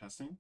Testing.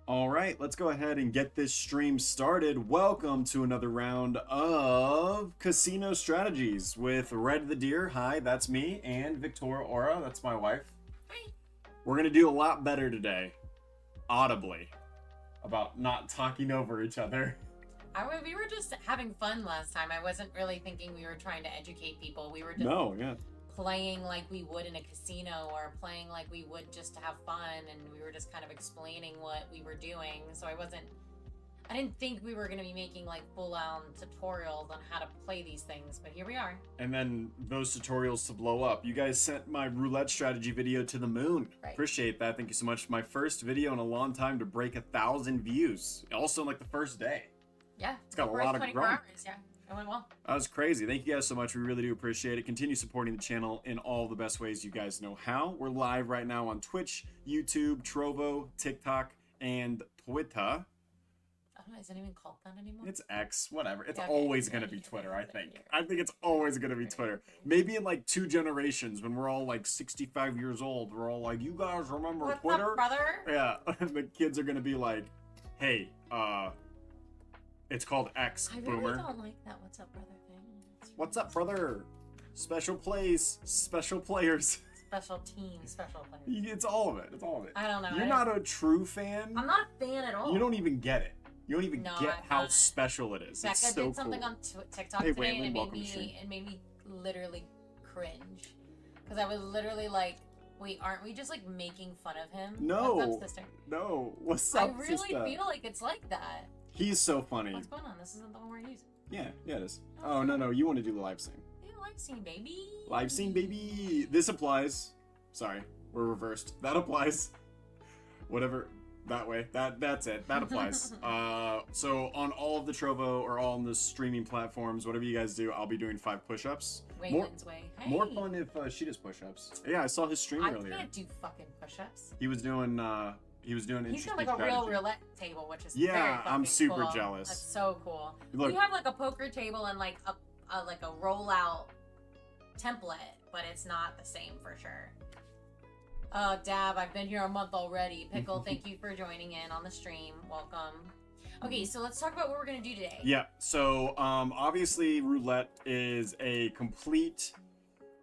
All right, let's go ahead and get this stream started. Welcome to another round of Casino Strategies with Redthedeer. Hi, that's me, and Victoria Aura, that's my wife. Hi. We're going to do a lot better today, audibly, about not talking over each other. We were just having fun last time. I wasn't really thinking we were trying to educate people. We were just playing like we would in a casino or playing like we would just to have fun, and we were just kind of explaining what we were doing. So I didn't think we were going to be making like full-on tutorials on how to play these things, but here we are. And then those tutorials to blow up. You guys sent my roulette strategy video to the moon. Right. Appreciate that. Thank you so much. My first video in a long time to break 1,000 views. Also in like the first day. Yeah. It's got a lot of 24 growth. hours, yeah. It went well. That was crazy. Thank you guys so much. We really do appreciate it. Continue supporting the channel in all the best ways you guys know how. We're live right now on Twitch, YouTube, Trovo, TikTok, and Twitter. I don't know, is it even called that anymore? It's X, whatever. It's Okay. always going to be Twitter, I think. I think it's always going to be Twitter. Maybe in like 2 generations when we're all like 65 years old, we're all like, you guys remember What's Twitter? up, brother? Yeah, and the kids are going to be like, hey, it's called X, I boomer. really don't like that what's up, brother thing. What's up, brother? Special plays, special players. Special team, special players. It's all of it. It's all of it. I don't know. You're not a true fan. I'm not a fan at all. You don't even get it. You don't even No, get I'm how not. special it is. Becca It's so did something cool. on TikTok Hey, today, Waylon, and welcome to stream. it made me literally cringe. Because I was literally like, wait, aren't we just like making fun of him? No. What's up, sister? No. What's I up, really sister? feel like it's like that. He's so funny. What's going on? This isn't the one we're using. Yeah, it is. Oh, no. You want to do the live scene. Yeah, live scene, baby. Live scene, baby. This applies. Sorry, we're reversed. That applies. Whatever. That way. That's it. That applies. So on all of the Trovo or all on the streaming platforms, whatever you guys do, I'll be doing 5 push-ups. Wayland's way. Hey. More fun if she does push-ups. Yeah, I saw his stream I earlier. can't do fucking push-ups. He was doing He's interesting got like a real strategy. roulette table, which is Yeah, very I'm fucking super cool. jealous. That's so cool. Look- We have like a poker table and like a rollout template, but it's not the same for sure. Dab, I've been here a month already. Pickle, thank you for joining in on the stream. Welcome. Okay, so let's talk about what we're gonna do today. Yeah, so obviously roulette is a complete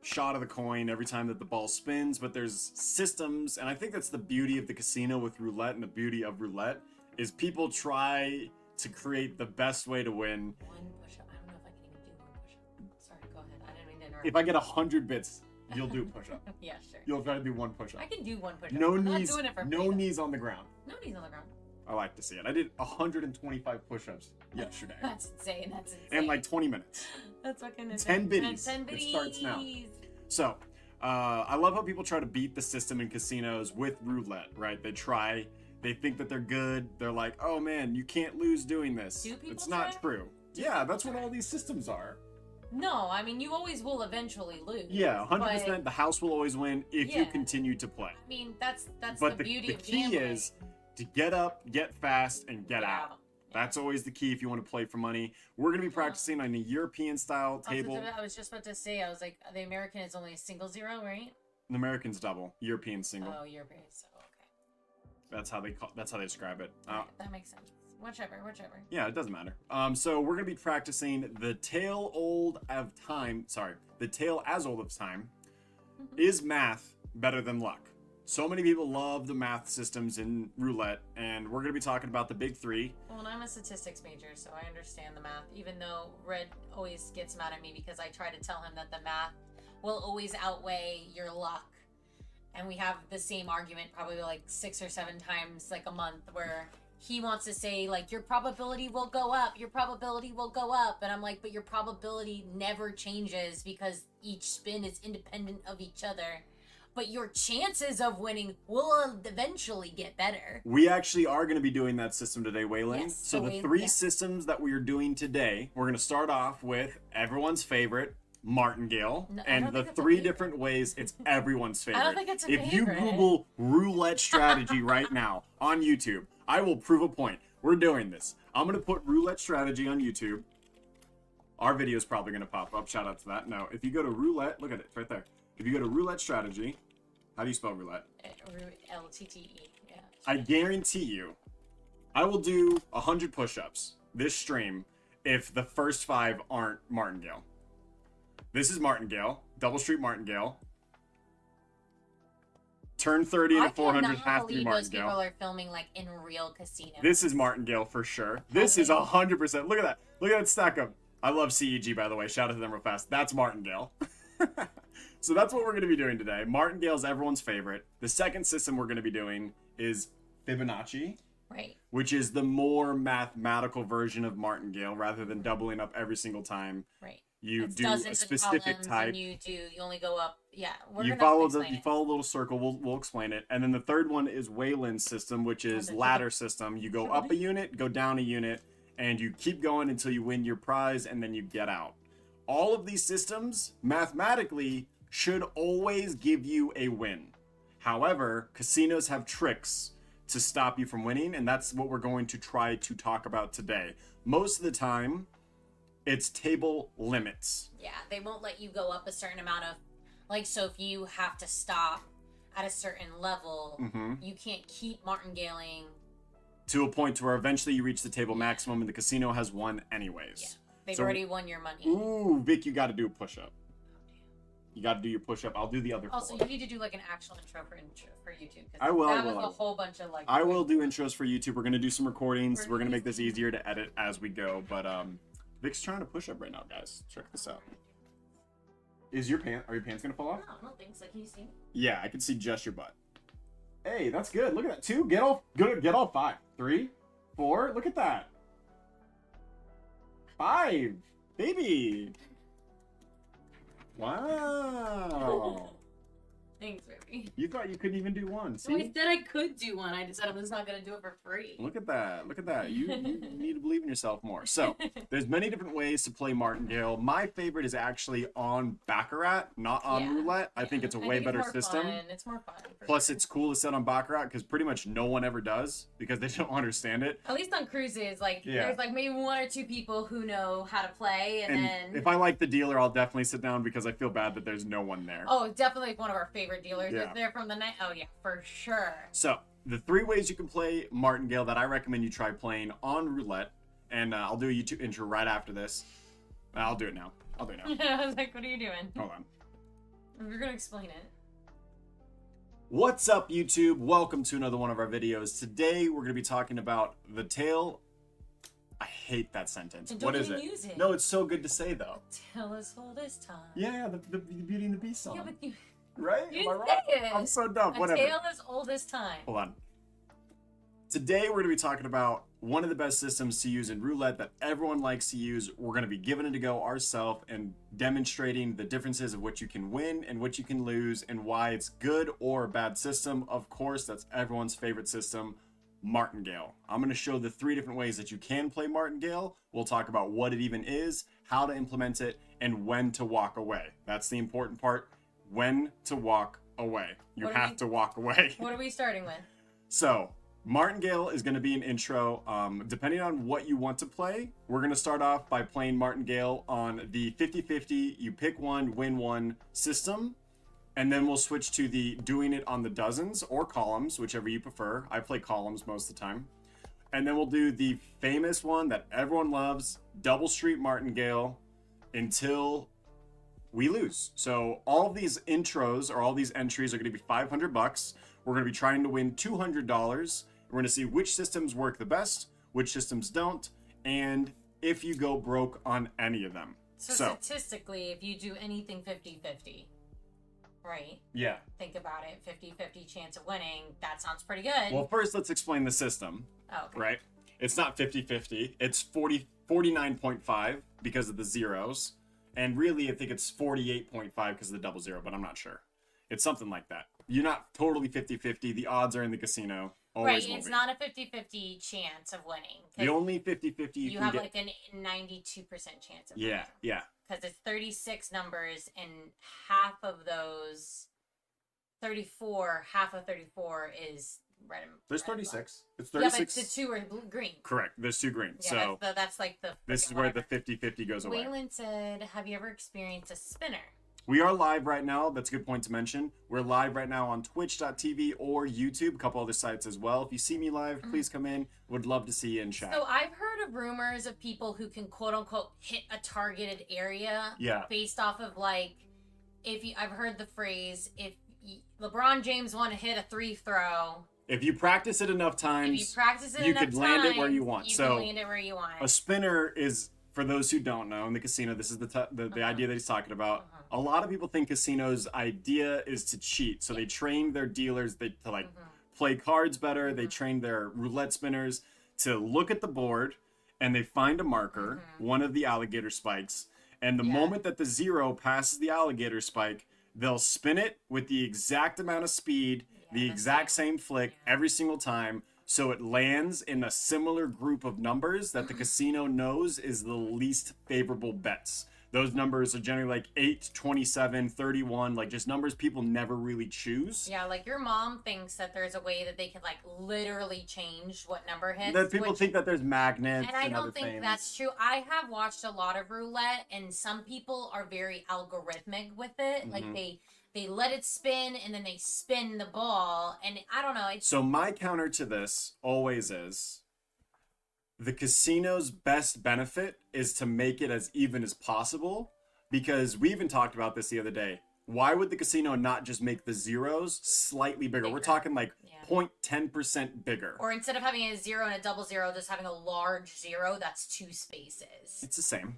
shot of the coin every time that the ball spins, but there's systems, and I think that's the beauty of the casino with roulette, and the beauty of roulette is people try to create the best way to win. One push-up. I don't know if I can even do one push-up. Sorry, go ahead. I didn't mean to interrupt. If I get 100 bits, you'll do a push-up. Yeah, sure. You'll try to do one push-up. I can do one push-up. No I'm knees, not doing it for no free, though. knees on the ground. No knees on the ground. I like to see it. I did 125 push-ups yesterday. That's insane. That's insane. in like 20 minutes. That's fucking 10 insane. biddies. 10 It biddies. starts now. So, I love how people try to beat the system in casinos with roulette, right? They think that they're good. They're like, oh man, you can't lose doing this. Do people It's not try? true. Do Yeah, people that's what try? all these systems are. No, I mean, you always will eventually lose. Yeah, 100%. but- The house will always win if you Yeah. continue to play. I mean, that's But the beauty the of key gambling. is to get up, get fast, and get out. Yeah. That's always the key if you want to play for money. We're going to be practicing on a European-style table. I was just about to say, I was like, the American is only a single zero, right? The American's double, European single. Oh, European, so okay. That's how they describe it. Alright, that makes sense. Whichever. Yeah, it doesn't matter. So we're gonna be practicing the tale of time. The tale as old of time. Is math better than luck? So many people love the math systems in roulette, and we're gonna be talking about the big 3. Well, and I'm a statistics major, so I understand the math, even though Red always gets mad at me because I try to tell him that the math will always outweigh your luck. And we have the same argument probably like 6 or 7 times like a month where he wants to say like your probability will go up, and I'm like, but your probability never changes because each spin is independent of each other. But your chances of winning will eventually get better. We actually are going to be doing that system today, Waylon. Yes, so the we- 3 yeah. systems that we are doing today, we're going to start off with everyone's favorite, Martingale, No, I and don't the think it's a 3 favorite. different ways it's everyone's favorite. I don't think it's a If you favorite. Google roulette strategy right now on YouTube, I will prove a point. We're doing this. I'm going to put roulette strategy on YouTube. Our video is probably going to pop up. Shout out to that. No, if you go to roulette, look at it, it's right there. If you go to roulette strategy, how do you spell roulette? LTTE, yeah. I guarantee you, I will do 100 push-ups this stream if the first 5 aren't Martingale. This is Martingale, Double Street Martingale. Turn 30 into 400 I has cannot to be believe those people Martingale. are filming like in real casinos. This is Martingale for sure. This is 100%. Look at that. Look at that stack up. I love CEG, by the way. Shout out to them real fast. That's Martingale. So that's what we're going to be doing today. Martingale's everyone's favorite. The second system we're going to be doing is Fibonacci. Right. Which is the more mathematical version of martingale rather than doubling up every single time. Right. You It's do dozens a of specific columns, type. and you only go up. Yeah, You follow a little circle. We'll explain it. And then the third one is Wayland's system, which is ladder system. You go up a unit, go down a unit, and you keep going until you win your prize, and then you get out. All of these systems, mathematically, should always give you a win. However, casinos have tricks to stop you from winning, and that's what we're going to try to talk about today. Most of the time, it's table limits. Yeah, they won't let you go up a certain amount of, like, so if you have to stop at a certain level, you can't keep martingaling to a point to where eventually you reach the table maximum and the casino has won anyways. Yeah, they've already won your money. Ooh, Vic, you got to do a push-up. You got to do your push-up. I'll do the other Also, four. you need to do, like, an actual intro for YouTube. I will. That was a whole bunch of, like... I will do intros for YouTube. We're going to do some recordings. We're going to make this easier to edit as we go. But Vic's trying to push up right now, guys. Check this out. Are your pants going to fall off? No, I don't think so. Can you see me? Yeah, I can see just your butt. Hey, that's good. Look at that. 2. Get all 5. 3, 4. Look at that. 5. Baby. Wow. Thanks, baby. You thought you couldn't even do one. See? No, I said I could do one. I just said I was not going to do it for free. Look at that. Look at that. You need to believe in yourself more. So, there's many different ways to play martingale. My favorite is actually on Baccarat, not on Roulette. I think it's a way better system. It's more fun. Plus, it's cool to set on Baccarat because pretty much no one ever does because they don't understand it. At least on cruises, like, there's like maybe 1 or 2 people who know how to play, and then... if I like the dealer, I'll definitely sit down because I feel bad that there's no one there. Oh, definitely one of our favorite dealers is Yeah. there from the night. Oh, yeah, for sure. So, the 3 ways you can play martingale that I recommend you try playing on Roulette, and I'll do a YouTube intro right after this. I'll do it now. I was like, what are you doing? Hold on. We're going to explain it. What's up, YouTube? Welcome to another one of our videos. Today, we're going to be talking about the tale... I hate that sentence. And What don't is even it? use it. No, it's so good to say, though. Tell us all this time. Yeah, the Beauty and the Beast song. Yeah, but you... Right? You Am I didn't right? say it. I'm so dumb. A Whatever. tale as old as time. Hold on. Today we're going to be talking about one of the best systems to use in Roulette that everyone likes to use. We're going to be giving it a go ourselves and demonstrating the differences of what you can win and what you can lose and why it's good or a bad system. Of course, that's everyone's favorite system, martingale. I'm going to show the 3 different ways that you can play martingale. We'll talk about what it even is, how to implement it, and when to walk away. That's the important part. When to walk away. You have to walk away. What are we starting with? So, martingale is going to be an intro. Depending on what you want to play, we're going to start off by playing martingale on the 50-50, you pick one, win one system. And then we'll switch to the doing it on the dozens or columns, whichever you prefer. I play columns most of the time. And then we'll do the famous one that everyone loves, double street martingale, until we lose. So all of these intros or all these entries are going to be $500. We're going to be trying to win $200. We're going to see which systems work the best, which systems don't, and if you go broke on any of them. So statistically, if you do anything 50-50, right? Yeah. Think about it, 50-50 chance of winning, that sounds pretty good. Well, first let's explain the system. Oh, okay. Right? It's not 50-50. It's 49.5 because of the zeros. And really, I think it's 48.5 because of the double zero, but I'm not sure. It's something like that. You're not totally 50-50. The odds are in the casino. Always right, will it's be. not a 50-50 chance of winning. The only 50-50 you can have get... like a 92% chance of winning. Yeah. Because it's 36 numbers, and half of those, 34, half of 34 is red and There's red and 36. black. It's 36. Yeah, but the 2 are green. Correct. There's 2 green. Yeah, So that's like the... this is where the 50-50 goes away. Wayland said, have you ever experienced a spinner? We are live right now. That's a good point to mention. We're live right now on twitch.tv or YouTube, a couple other sites as well. If you see me live, please come in. Would love to see you in chat. So I've heard of rumors of people who can quote unquote hit a targeted area based off of like, I've heard the phrase, if LeBron James want to hit a 3 throw. If you practice it enough times, you could land it where you want. You can land it where you want. A spinner is, for those who don't know, in the casino, this is the idea that he's talking about. A lot of people think casinos' idea is to cheat. So they train their dealers to like play cards better. They train their roulette spinners to look at the board and they find a marker, one of the alligator spikes. And the moment that the 0 passes the alligator spike, they'll spin it with the exact amount of speed, the exact same flick every single time. So it lands in a similar group of numbers that the casino knows is the least favorable bets. Those numbers are generally like 8, 27, 31, like just numbers people never really choose. Yeah, like your mom thinks that there's a way that they can like literally change what number hits. That people think that there's magnets and I and don't other think things. that's true. I have watched a lot of roulette, and some people are very algorithmic with it. Like they let it spin and then they spin the ball, and I don't know. So my counter to this always is the casino's best benefit is to make it as even as possible, because we even talked about this the other day. Why would the casino not just make the zeros slightly bigger? We're talking like 0.10% bigger. Or instead of having a 0 and a double 0, just having a large 0 that's 2 spaces. It's the same.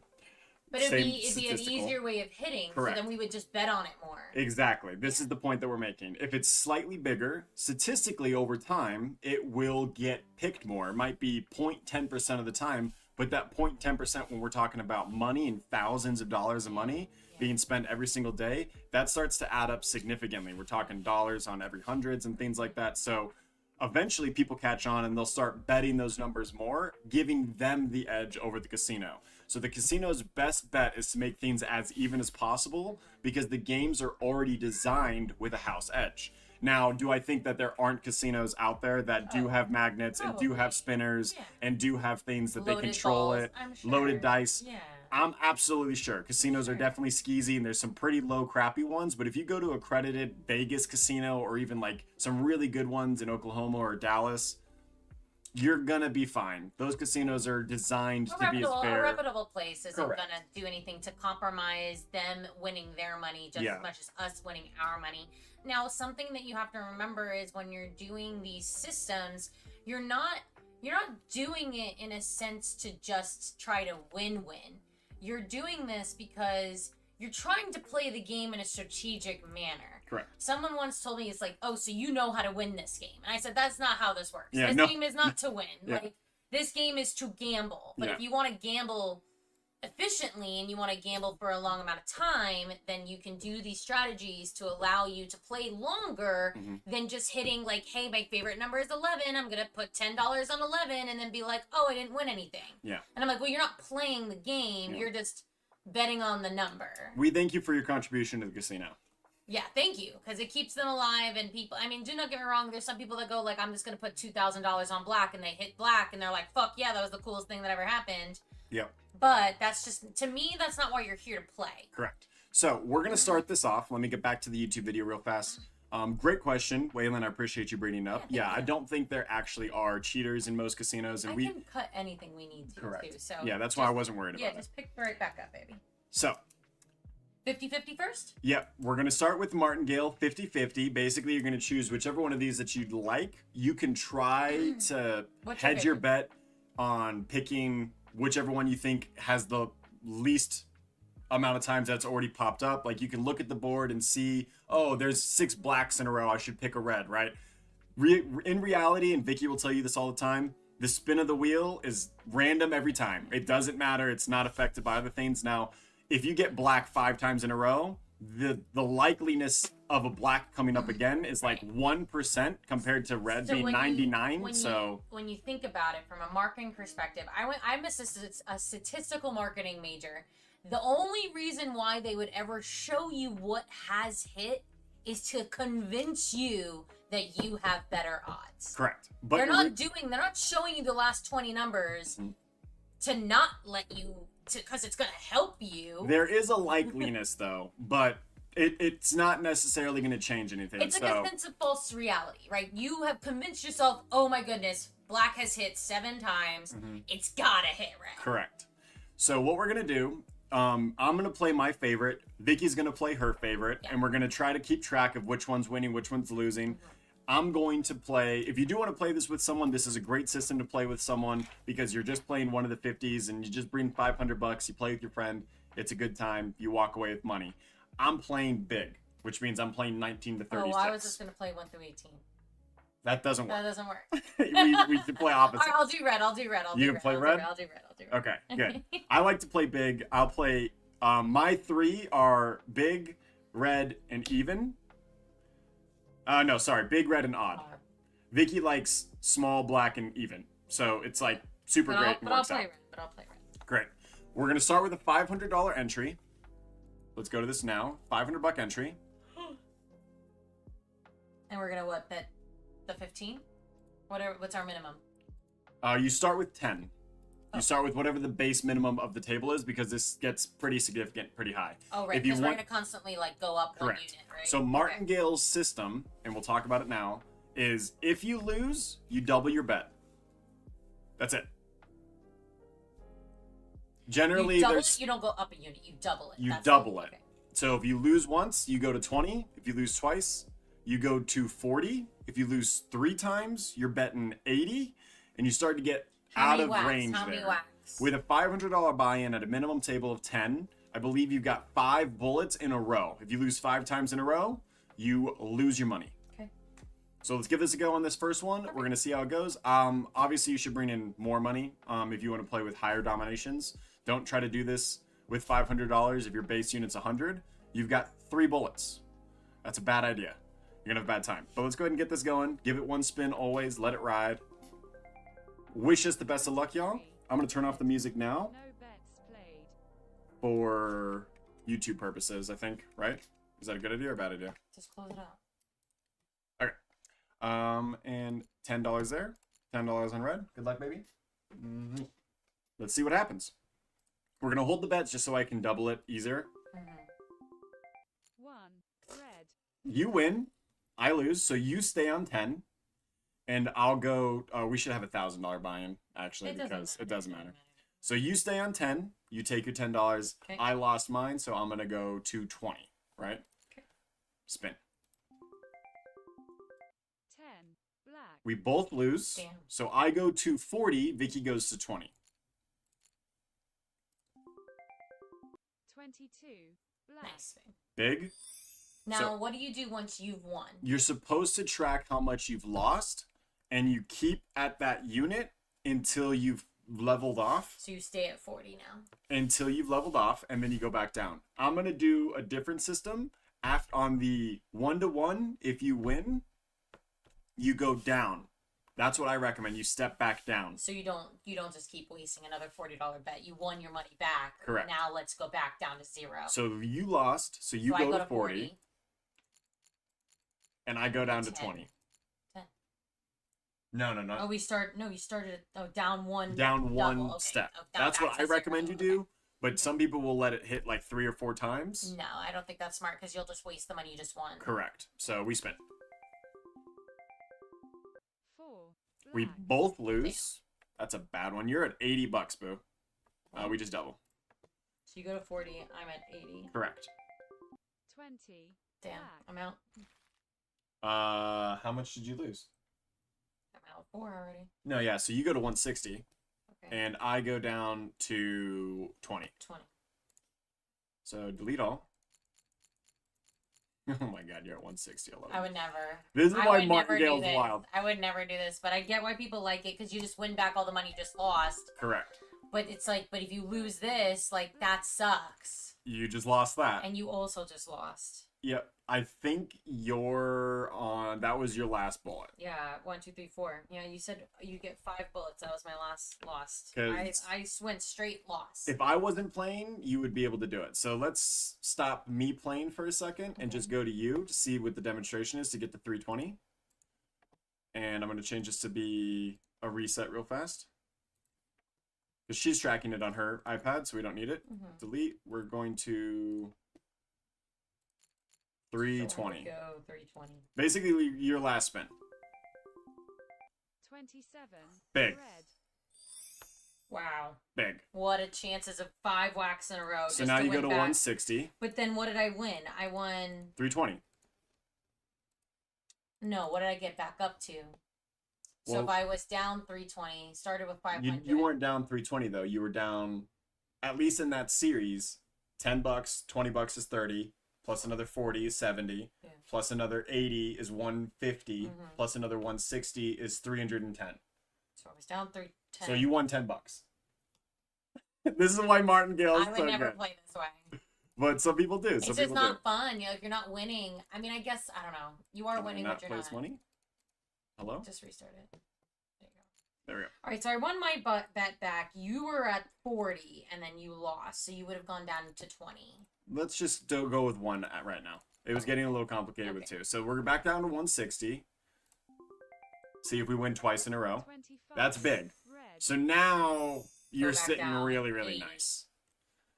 But it'd be an easier way of hitting, Correct. So then we would just bet on it more. Exactly. This is the point that we're making. If it's slightly bigger, statistically over time, it will get picked more. It might be 0.10% of the time, but that 0.10% when we're talking about money and thousands of dollars of money being spent every single day, that starts to add up significantly. We're talking dollars on every hundreds and things like that. So eventually people catch on and they'll start betting those numbers more, giving them the edge over the casino. So the casino's best bet is to make things as even as possible because the games are already designed with a house edge. Now, do I think that there aren't casinos out there that do have magnets and do have spinners and do have things that Loaded they control balls, it, I'm sure. loaded dice? Yeah. I'm absolutely sure. Casinos are definitely skeezy and there's some pretty low crappy ones, but if you go to accredited Vegas casino or even like some really good ones in Oklahoma or Dallas, you're gonna be fine. Those casinos are designed to be as fair. A reputable place isn't Correct. gonna do anything to compromise them winning their money just as much as us winning our money. Now, something that you have to remember is when you're doing these systems, you're not doing it in a sense to just try to win. You're doing this because you're trying to play the game in a strategic manner. Correct. Someone once told me, it's like, oh, so you know how to win this game. And I said, that's not how this works. Yeah, this game is not to win. Yeah. Like, this game is to gamble. But if you want to gamble efficiently and you want to gamble for a long amount of time, then you can do these strategies to allow you to play longer than just hitting like, hey, my favorite number is 11. I'm going to put $10 on 11 and then be like, oh, I didn't win anything. Yeah. And I'm like, well, you're not playing the game. You're just betting on the number. We thank you for your contribution to the casino. Yeah, thank you, because it keeps them alive, and people, I mean, do not get me wrong, there's some people that go, like, I'm just going to put $2,000 on black, and they hit black, and they're like, fuck yeah, that was the coolest thing that ever happened. Yep. But that's just, to me, that's not why you're here to play. Correct. So, we're going to start this off. Let me get back to the YouTube video real fast. Great question, Waylon. I appreciate you bringing it up. Yeah, I don't think there actually are cheaters in most casinos, and we can cut anything we need to, too. So yeah, that's why I wasn't worried about it. Yeah, just pick right back up, baby. So, 50-50 first? Yep. We're going to start with martingale, 50-50. Basically, you're going to choose whichever one of these that you'd like. You can try to hedge your bet on picking whichever one you think has the least amount of times that's already popped up. Like, you can look at the board and see, oh, there's 6 blacks in a row. I should pick a red, right? In reality, and Vicky will tell you this all the time, the spin of the wheel is random every time. It doesn't matter. It's not affected by other things. Now, if you get black 5 times in a row, the likeliness of a black coming up again is like 1% compared to red being 99. When you think about it from a marketing perspective, I'm a statistical marketing major. The only reason why they would ever show you what has hit is to convince you that you have better odds. Correct. But they're not showing you the last 20 numbers to not let you, because it's going to help you. There is a likeliness though, but it's not necessarily going to change anything. It's like a sense of false reality, right? You have convinced yourself, oh my goodness, black has hit 7 times. It's got to hit red. Correct. So what we're going to do, I'm going to play my favorite. Vicky's going to play her favorite. And we're going to try to keep track of which one's winning, which one's losing. I'm going to play, if you do want to play this with someone, this is a great system to play with someone because you're just playing one of the 50s and you just bring $500, you play with your friend, it's a good time, you walk away with money. I'm playing big, which means I'm playing 19 to 36. Oh, well, I was just gonna play 1 through 18. That doesn't work. That doesn't work. we can play opposite. All right, I'll do red. I'll do red. You can play red? I'll do red. Okay, good. I like to play big. I'll play. My 3 are big, red, and even. No, sorry, big, red, and odd. Vicky likes small, black, and even. So it's like super great. But I'll play red. Great. We're gonna start with a $500 entry. Let's go to this now. $500 entry. And we're gonna what, bet the 15? What's our minimum? You start with 10. You start with whatever the base minimum of the table is, because this gets pretty significant, pretty high. Oh, right, because we're going to constantly, like, go up Correct. 1 unit, right? So Martingale's system, and we'll talk about it now, is if you lose, you double your bet. That's it. Generally, you double it, you don't go up a unit, you double it. You double it. Okay. So if you lose once, you go to 20. If you lose twice, you go to 40. If you lose 3 times, you're betting 80, and you start to get out of range there. With a $500 buy-in at a minimum table of 10, I believe you've got 5 bullets in a row. If you lose 5 times in a row, you lose your money. Okay. So let's give this a go on this first one. We're gonna see how it goes. Obviously you should bring in more money if you want to play with higher dominations. Don't try to do this with $500 if your base unit's 100. You've got 3 bullets. That's a bad idea. You're gonna have a bad time. But let's go ahead and get this going. Give it 1 spin always. Let it ride. Wish us the best of luck, y'all. I'm going to turn off the music now for YouTube purposes, I think, right? Is that a good idea or a bad idea? Just close it out. Okay. And $10 there. $10 on red. Good luck, baby. Let's see what happens. We're going to hold the bets just so I can double it easier. 1 red. You win. I lose, so you stay on 10. And I'll go, we should have $1,000 buy-in, actually, because it doesn't matter. So you stay on 10, you take your $10. Okay. I lost mine, so I'm going to go to 20, right? Okay. Spin. 10 black. We both lose. Damn. So I go to 40, Vicky goes to 20. 22 black. Nice. Big. Now, So- what do you do once you've won? You're supposed to track how much you've lost, and you keep at that unit until you've leveled off. So you stay at 40 now. Until you've leveled off, and then you go back down. I'm going to do a different system. On the 1-to-1, if you win, you go down. That's what I recommend. You step back down. So you don't just keep wasting another $40 bet. You won your money back. Correct. Now let's go back down to 0. So you lost, so you I go to 40, and I go down to 10. 20. 10. No. Oh, you started down one. Down one double. Okay. step. Oh, down That's back what to I recommend 0. you do. But some people will let it hit like 3 or 4 times. No, I don't think that's smart because you'll just waste the money you just won. Correct. So we spin. 4 black. We both lose. That's a bad one. You're at $80, boo. We just double. So you go to 40. I'm at 80. Correct. 20 Damn, black. I'm out. How much did you lose? I'm out 4 already. No, yeah. So you go to 160, Okay. and I go down to 20. 20. So delete all. Oh my God, you're at 160. I love it. I would never. This is I why would never do Martingale's this. wild. I would never do this, but I get why people like it because you just win back all the money you just lost. Correct. But it's like, but if you lose this, like that sucks. You just lost that. And you also just lost. Yep. I think you're on. That was your last bullet. Yeah, 1, 2, 3, 4. Yeah, you said you get 5 bullets. That was my last lost. 'Cause I went straight loss. If I wasn't playing, you would be able to do it. So let's stop me playing for a second and just go to you to see what the demonstration is to get to 320. And I'm going to change this to be a reset real fast. Because she's tracking it on her iPad, so we don't need it. Mhm. Delete. We're going to 320. Go 320. Basically, your last spin. 27 Big. red. Wow. Big. What a chances of 5 whacks in a row. So just now to you go win to back. 160. But then what did I win? I won. 320. No, what did I get back up to? So Well, if I was down 320, started with 500. You weren't down 320 though. You were down, at least in that series, $10, $20 is 30. plus another 40 is 70, Yeah. plus another 80 is 150, Mhm. plus another 160 is 310. So I was down 310. So you won 10 bucks. This is why Martingale is I would so never good. play this way. But some people do. It's Some just people not do. fun. You know, if you're not winning. I mean, I guess I don't know. You are Can I winning, not but you're place not. money? Hello? Just restart it. There you go. There we go. All right, so I won my bet back. You were at 40, and then you lost, so you would have gone down to 20. Let's just go with one right now. It was getting a little complicated with two. So we're back down to 160. See if we win twice in a row. 25. That's big. Red. So now you're back sitting down. really, really 80. nice.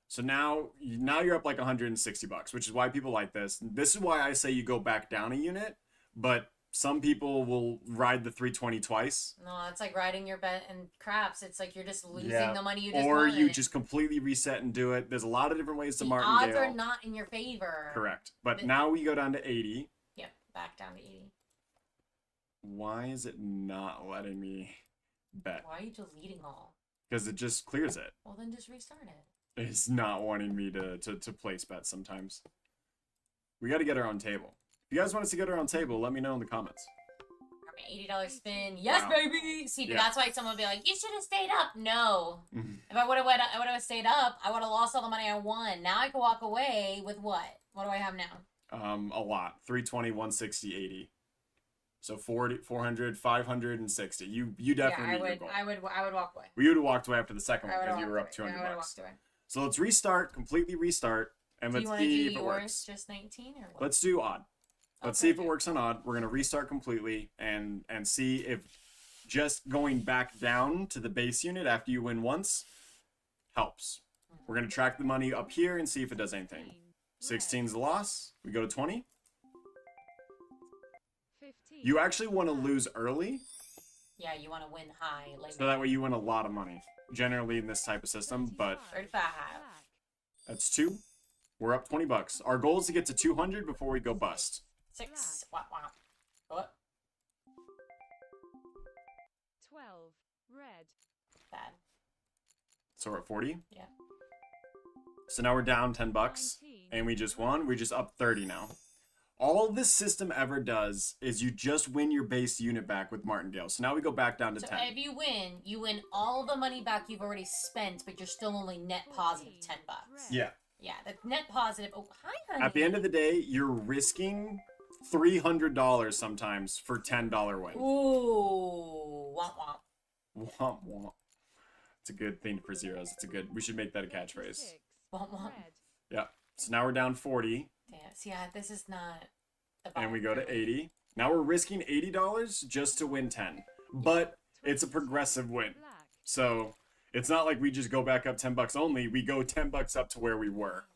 So now you're up like 160 bucks, which is why people like this. This is why I say you go back down a unit, but some people will ride the 320 twice. No, it's like riding your bet in craps. It's like you're just losing Yeah. the money you just Or won. you just completely reset and do it. There's a lot of different ways to the Martingale. odds are not in your favor. Correct. But The- now we go down to 80. Yep, back down to 80. Why is it not letting me bet? Why are you deleting all? Because it just clears it. Well, then just restart it. It's not wanting me to place bets sometimes. We got to get our own table. If you guys want us to get our own table, let me know in the comments. $80 spin. Yes, Wow. baby. See, Yeah. that's why someone would be like, "You should have stayed up." No, Mhm. if I would have stayed up, I would have lost all the money I won. Now I can walk away with what? What do I have now? A lot. 320, 160, 80. So 40, 400, 560. You definitely meet your goal. I would walk away. We would have walked away after the second I one would because have you were up walked away. 200 I would have bucks. walked away. So let's restart, completely restart, and Do you let's want to do see if it yours works. just 19 or what? Let's do odd. Let's Okay. see if it works on odd. We're gonna restart completely and see if just going back down to the base unit after you win once helps. We're gonna track the money up here and see if it does anything. 16's the loss. We go to 20. 15. You actually want to lose early, Yeah, you want to win high. Like so that way you win a lot of money. Generally in this type of system, but 35. Black. that's 2. We're up 20 bucks. Our goal is to get to 200 before we go bust. 6. Wow. What? 12. Red. Bad. So we're at 40. Yeah. So now we're down 10 bucks, 19. and we just won. We're just up 30 now. All this system ever does is you just win your base unit back with Martingale. So now we go back down to So 10. if you win all the money back you've already spent, but you're still only net positive 10 bucks. Yeah. Yeah, the net positive. Oh, hi, honey. At the end of the day, you're risking $300 sometimes for $10 win. Ooh, womp womp. Womp womp. It's a good thing for zeros. It's a good. We should make that a catchphrase. 26. Womp womp. Red. Yeah. So now we're down 40, Damn. See, this is not. The and we go to vibe. 80. Now we're risking $80 just to win 10, but it's a progressive win. Black. So it's not like we just go back up 10 bucks only. We go 10 bucks up to where we were.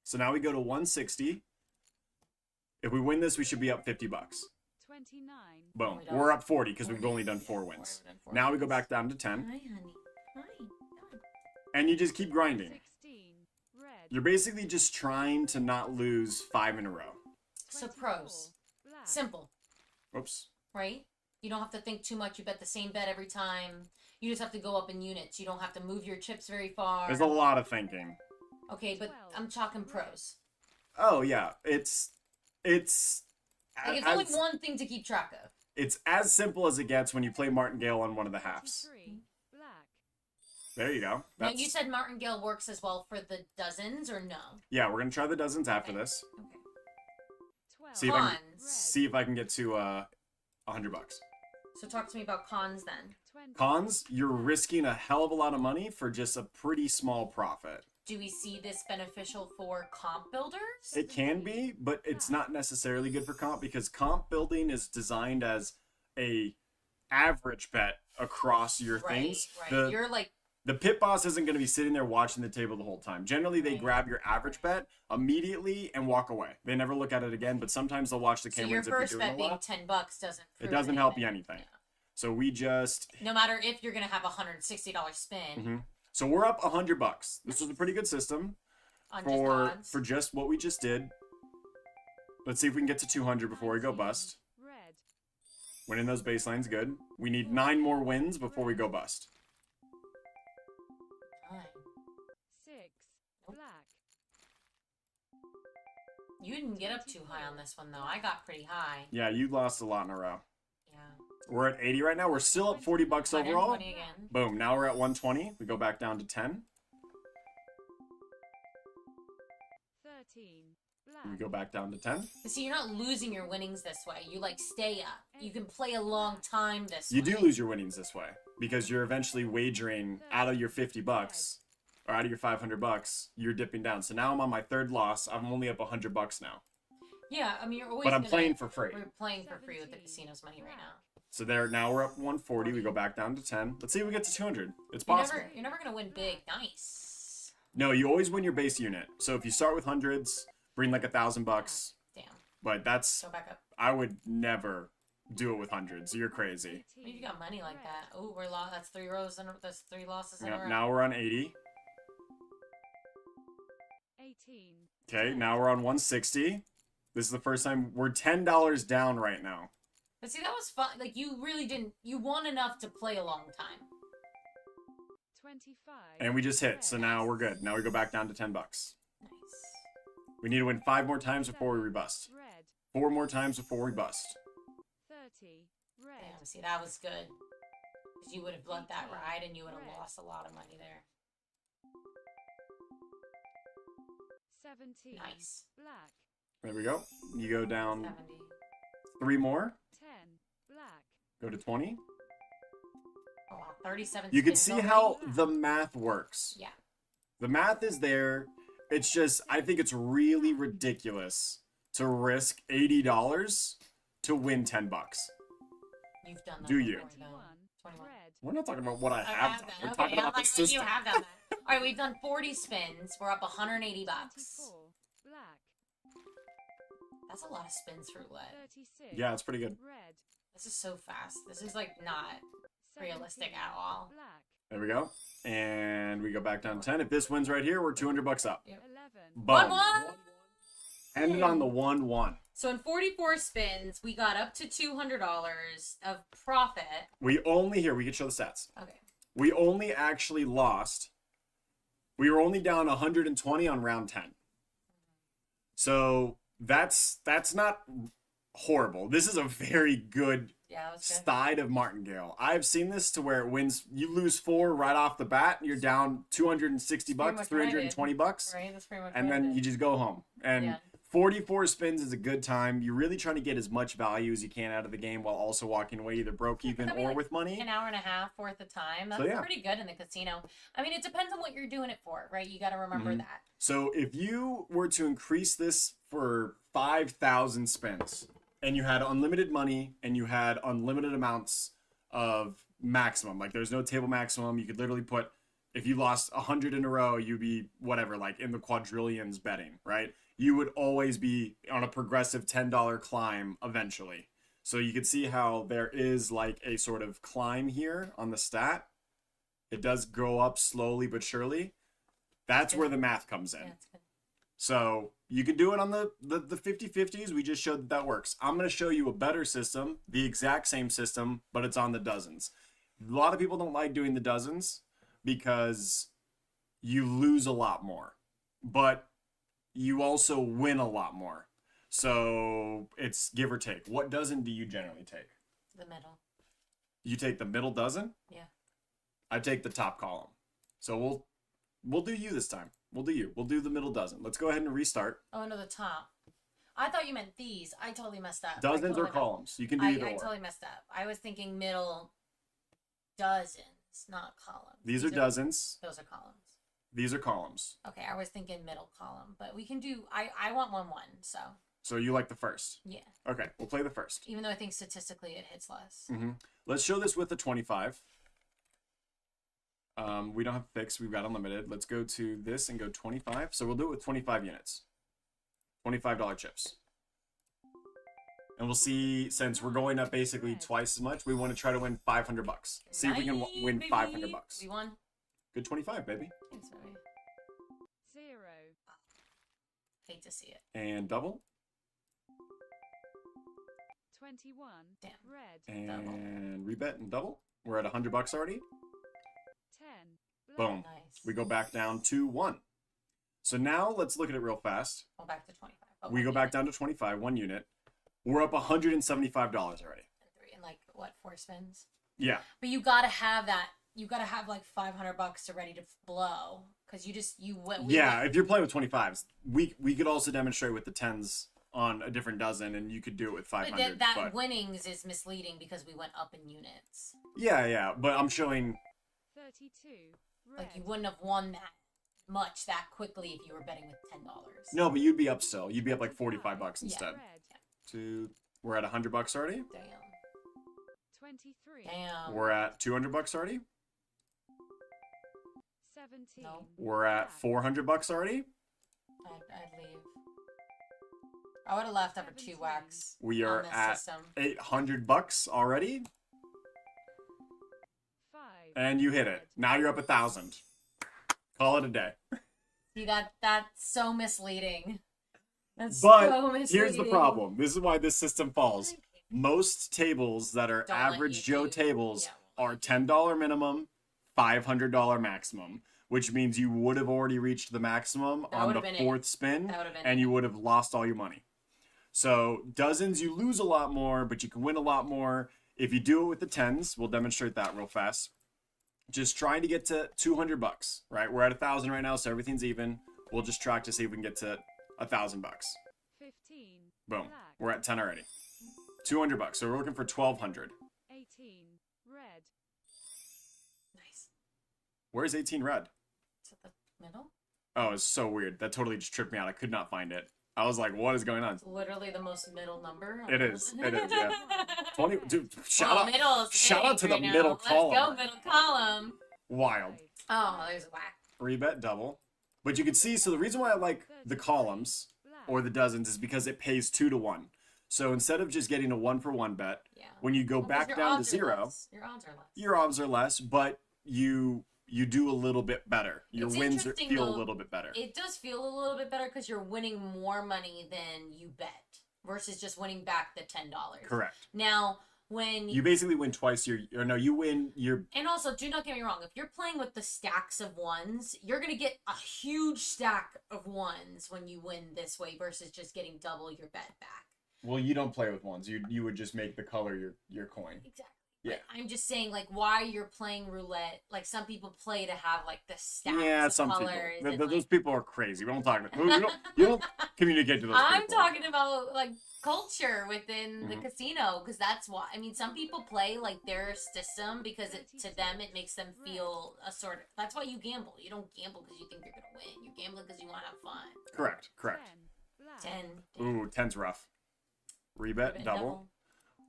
So now we go to 160. If we win this, we should be up 50 bucks. 29. Boom. we don't. We're up 40 because we've only done 4 Yeah, wins. we've done four Now we go wins. back down to 10, Hi, honey. Hi. Done. and you just keep grinding. 16. Red. You're basically just trying to not lose 5 in a row. So 24. pros. Black. Simple, Oops. right? You don't have to think too much. You bet the same bet every time. You just have to go up in units. You don't have to move your chips very far. There's a lot of thinking. Okay, but 12. I'm talking pros. Oh yeah, it's Like, it's only as, one thing to keep track of. it's as simple as it gets when you play Martingale on one of the halves. 23. Black. There you go. Now, That's, you said Martingale works as well for the dozens, or no? yeah, we're gonna try the dozens after Okay. this. Okay. 12. See if I can Cons. see if I can get to 100 bucks. So talk to me about cons then. 20. Cons, you're risking a hell of a lot of money for just a pretty small profit. Do we see this beneficial for comp builders? It can be, but it's not necessarily good for comp because comp building is designed as a average bet across your right, things. right. You're like, The pit boss isn't going to be sitting there watching the table the whole time. Generally, they Right. grab your average bet immediately and walk away. They never look at it again, but sometimes they'll watch the so your cameras if you're first doing bet a being lot. $10 doesn't. It prove doesn't help you anything. Yeah. So we just... No matter if you're gonna have a $160 spin Mhm. So we're up 100 bucks. This was a pretty good system on for just odds. for just what we just did. Let's see if we can get to 200 before we go 19. bust. Red. Winning those baselines, good. We need 9 more wins before we go bust. 9. 6. Nope. Black. You didn't get up too high on this one though. I got pretty high. Yeah, you lost a lot in a row. Yeah. We're at 80 right now. We're still at 40 bucks overall. 120 again. Boom. Now we're at 120. We go back down to 10. 13. We Black. go back down to 10. But see, you're not losing your winnings this way. You like stay up. You can play a long time this You way. do lose your winnings this way because you're eventually wagering out of your 50 bucks or out of your 500 bucks. You're dipping down. So now I'm on my third loss. I'm only up 100 bucks now. Yeah, I mean you're always. But I'm gonna- playing for free. We're playing for free with the casino's money right now. So there. Now we're up 140. We go back down to 10. Let's see if we get to 200. It's You're possible. you're never gonna win big. Nice. No, you always win your base unit. So if you start with hundreds, bring like $1,000. Damn. But that's Go back up. I would never do it with hundreds. You're crazy. Maybe you got money like that. Oh, we're lost. That's 3 rows and that's 3 losses in a Yep, row. now we're on 80. 18. Okay, now we're on 160. This is the first time we're $10 down right now. But see, that was fun. Like you really didn't. You won enough to play a long time. 25. And we just hit, so now we're good. Now we go back down to 10 bucks. Nice. We need to win 5 more times before we rebust. Red. 4 more times before we bust. 30. Red. Damn. See, that was good. Because you would have let that ride and you would have lost a lot of money there. 17. Nice. Black. There we go. You go down 70. 3 more. 10. Black. Go to 20. Oh, wow. 37. You can spins see how already? the math works. Yeah. The math is there. It's just, I think it's really ridiculous to risk $80 to win 10 bucks. You've done that. Do you? before, though. 21. Red. We're not talking about what I I have done. that. We're Okay, talking I'm about the like, system. you have done that. All right, we've done 40 spins. We're up 180 bucks. 24. Black. That's a lot of spins for roulette. 36. Yeah, it's pretty good. Red. This is so fast. This is like not realistic 17. at all. Black. There we go. And we go back down to 10. If this wins right here, we're 200 bucks up. 11. Boom. 1-1. Ended on the 1-1. So in 44 spins, we got up to $200 of profit. We only, here, we can show the stats. Okay. We only actually lost. We were only down 120 on round 10. So that's not horrible. This is a very good Yeah, that was good. side of Martingale. I've seen this to where it wins. You lose 4 right off the bat. You're down 260 Pretty bucks, much what I did. 320 bucks, Right? That's pretty much and what I then did. you just go home. And Yeah. 44 spins is a good time. You're really trying to get as much value as you can out of the game while also walking away either broke even That'd be or like with money. An hour and a half worth of time. That's So, yeah. pretty good in the casino. I mean, it depends on what you're doing it for, right? You got to remember Mhm. that. So if you were to increase this for 5,000 spins and you had unlimited money and you had unlimited amounts of maximum, like there's no table maximum, you could literally put, if you lost 100 in a row, you'd be whatever, like in the quadrillions betting, right? You would always be on a progressive $10 climb eventually. So you can see how there is like a sort of climb here on the stat. It does go up slowly but surely. That's where the math comes in. Yeah, it's good. So you can do it on the 50-50s. We just showed that that works. I'm going to show you a better system, the exact same system, but it's on the dozens. A lot of people don't like doing the dozens because you lose a lot more, but you also win a lot more. So it's give or take. What dozen do you generally take? The middle. You take the middle dozen? Yeah. I take the top column. So we'll do you this time. We'll do you. We'll do the middle dozen. Let's go ahead and restart. Oh, no, the top. I thought you meant these. I totally messed up. Dozens or columns. You can do either I or. totally messed up. I was thinking middle dozens, not columns. These are dozens. Those are columns. These are columns. Okay, I was thinking middle column, but we can do. I want 1-1. So So you like the first. yeah. Okay, we'll play the first. Even though I think statistically it hits less. Let's show this with the 25. We don't have fixed. We've got unlimited. Let's go to this and go 25. So we'll do it with 25 units. $25 chips. And we'll see, since we're going up basically twice as much, we want to try to win 500 bucks. See if we can win Baby. 500 bucks. We won. Good 25, baby. Thanks, baby. 0. Hate to see it. And double. 21. Damn. Red. And rebet and double. We're at 100 bucks already. 10. Black. Boom. Nice. We go back down to 1. So now let's look at it real fast. Go back to 25. Oh, We go one back unit. down to 25, 1 unit. We're up $175 already. And like what, 4 spins? Yeah. But you gotta have that. You gotta have like $500 to ready to blow, because you went. Yeah, if you're playing with 25s, we could also demonstrate with the 10s on a different dozen, and you could do it with 500. But that winnings is misleading because we went up in units. Yeah, but I'm showing 32. Like you Red. wouldn't have won that much that quickly if you were betting with $10. no, but you'd be up still. You'd be up like $45 instead. Red. We're at $100 already. Damn. 23. Damn. We're at $200 already. 17. No. We're at $400 already. I'd leave. I would have left after 2 whacks. We on are this at system. $800 already, 5. and you hit it. Now you're up 1,000. Call it a day. See, that's so misleading. That's But so misleading. here's the problem. This is why this system falls. Most tables that are Don't let average you Joe do- tables yeah. are $10 minimum, $500 maximum, which means you would have already reached the maximum That on would've the been it. 4th spin, That would've been and it. you would have lost all your money. So dozens, you lose a lot more, but you can win a lot more if you do it with the 10s. We'll demonstrate that real fast. Just trying to get to $200, right? We're at 1,000 right now, so everything's even. We'll just track to see if we can get to $1,000. 15. Boom. Black. We're at 10 already. $200. So we're looking for 1,200. 18. Red. Nice. Where's 18 red? Is it the middle? Oh, it's so weird. That totally just tripped me out. I could not find it. I was like, what is going on? It's literally the most middle number. It is, yeah. 20, dude, shout Well, out. Shout out to the right now. middle column. Let's go, middle column. Wild. 5. Oh, there's a whack. Rebet double. But you can see, so the reason why I like the columns Black. or the dozens is because it pays 2 to 1. So instead of just getting a 1-for-1 bet, Yeah. when you go Well, 'cause back your down to odds are 0, less. Your odds are less. your odds are less, but you do a little bit better. Your It's wins interesting, feel a though. little bit better. It does feel a little bit better because you're winning more money than you bet versus just winning back the $10. Correct. Now, when You basically win twice you win your and also, do not get me wrong, if you're playing with the stacks of ones, you're going to get a huge stack of ones when you win this way versus just getting double your bet back. well, you don't play with ones. You would just make the color your coin. Exactly. Yeah. But I'm just saying, like, why you're playing roulette. Like, some people play to have, like, the stacks Yeah, of some people. colors. Th- and, th- like, those people are crazy. We don't talk. You don't communicate to those I'm people. talking about, like, culture within the Mhm. casino, because that's why. I mean, some people play, like, their system because to them it makes them feel a sort of. That's why you gamble. You don't gamble because you think you're going to win. You gamble because you want to have fun. Correct. 10. Black. 10. Ooh, 10's rough. Rebet Bet double.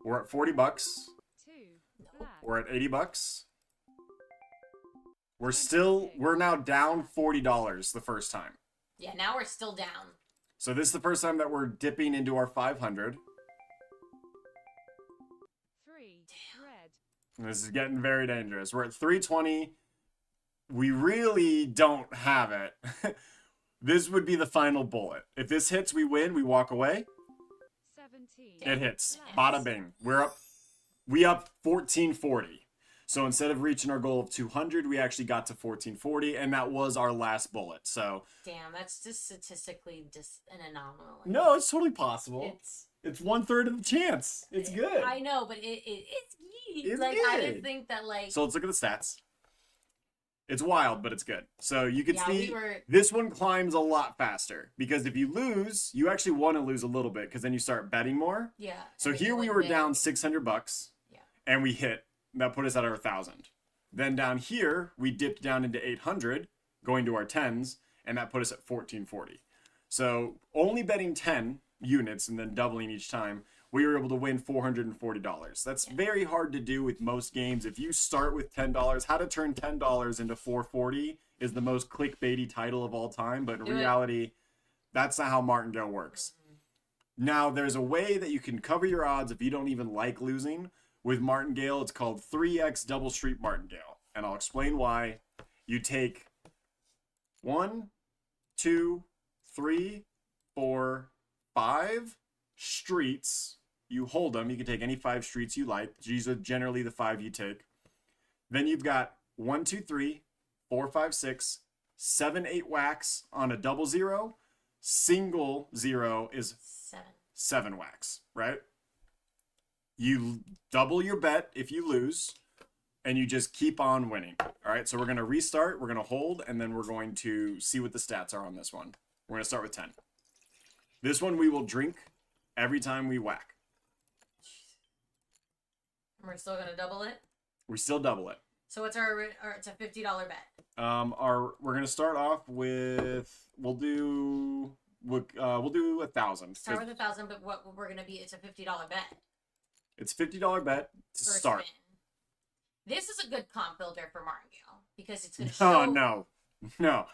We're at $40. 2. No. Black. We're at $80. We're now down $40 the first time. Yeah, now we're still down. So this is the first time that we're dipping into our 500. 3. Red. And this is getting very dangerous. We're at 320. We really don't have it. This would be the final bullet. If this hits, we win. We walk away. 17. It hits. Black. Bada bing. We up 1440. So instead of reaching our goal of 200, we actually got to 1440, and that was our last bullet. So Damn, that's just statistically just an anomaly. no, it's totally possible. It's. It's 1/3 of the chance. It's good. I know, but it's neat. It's like I good. just think that like So let's look at the stats. It's wild, but it's good. So you can yeah, see we were this one climbs a lot faster because if you lose, you actually want to lose a little bit because then you start betting more. yeah. So and then here you we win were big. down $600, Yeah. and we hit. That put us at our 1,000. Then down here we dipped down into 800, going to our 10s, and that put us at 1440. So only betting 10 units and then doubling each time, we were able to win $440. That's very hard to do with most games. If you start with $10, how to turn $10 into $440 is the most clickbaity title of all time, but in Do it. reality, that's not how Martingale works. Now, there's a way that you can cover your odds if you don't even like losing. With Martingale, it's called 3x Double Street Martingale. And I'll explain why. You take 1, 2, 3, 4, 5 streets. You hold them. You can take any 5 streets you like. These are generally the 5 you take. Then you've got 1, 2, 3, 4, 5, 6, 7, 8 whacks on a double zero, single zero is 7 wax, right? You double your bet if you lose, and you just keep on winning. All right, so we're going to restart, we're going to hold, and then we're going to see what the stats are on this one. We're going to start with 10. This one we will drink every time we whack. We're still going to double it? We still double it. So what's our it's a $50 bet. We're going to start off with, we'll do 1,000. Start with 1,000, but what we're going to be, it's a $50 bet. It's $50 bet to start. Spin. This is a good comp builder for Martingale because it's going to show. Oh, no.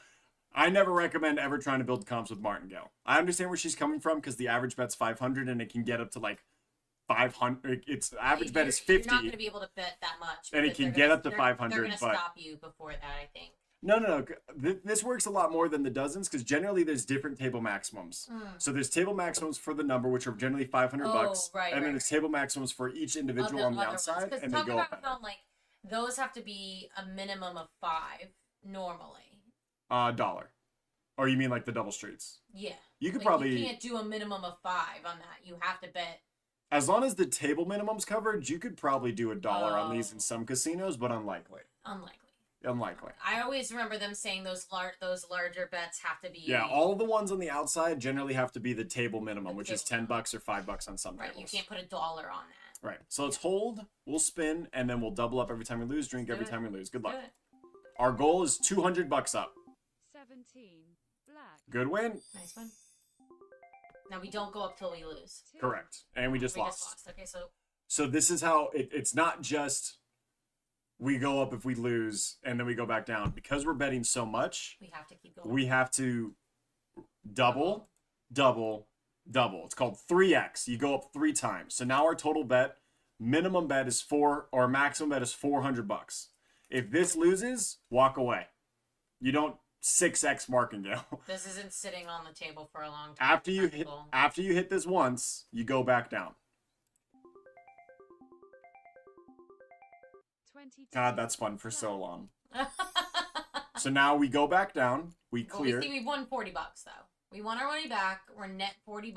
I never recommend ever trying to build comps with Martingale. I understand where she's coming from because the average bet's 500 and it can get up to like 500. Its average bet is 50. You're not going to be able to bet that much. And it can get up to 500. They're going to stop you before that, I think. No. This works a lot more than the dozens because generally there's different table maximums. So there's table maximums for the number, which are generally $500, right, and then there's table maximums for each individual on the outside, and they go up. Like those have to be a minimum of 5 normally. $1. Or you mean like the double streets? Yeah. You could like, probably. You can't do a minimum of 5 on that. You have to bet. As long as the table minimum's covered, you could probably do $1 on these in some casinos, but unlikely. Unlikely. I always remember them saying those larger bets have to be. Yeah, all the ones on the outside generally have to be the table minimum, which is $10 or $5 on some tables. Right, you can't put $1 on that. Right. So let's hold, we'll spin, and then we'll double up every time we lose, drink every time we lose. Good luck. Our goal is $200 up. 17. Black. Good win. Nice one. Now we don't go up till we lose. Correct. And we just lost. Okay, so this is how it's not just we go up if we lose and then we go back down. Because we're betting so much, we have to keep going. We have to double. It's called 3x. You go up 3 times. So now our total bet, minimum bet is maximum bet is $400. If this loses, walk away. You don't 6x Martingale. This isn't sitting on the table for a long time. After you hit this once, you go back down. 22. God, that's fun for so long. So now we go back down. We clear. Well, we won $40 though. We won our money back. We're net $40.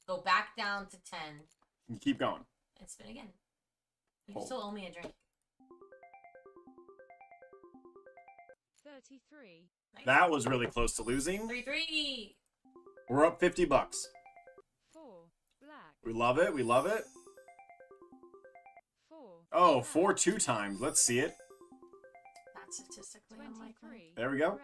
Go back down to 10. And keep going. And spin again. You still owe me a drink. 33. Nice. That was really close to losing. 3-3. We're up $50. 4. Black. We love it. 4. Oh, 4 2 times. Let's see it. That's statistically unlikely. There we go. Red.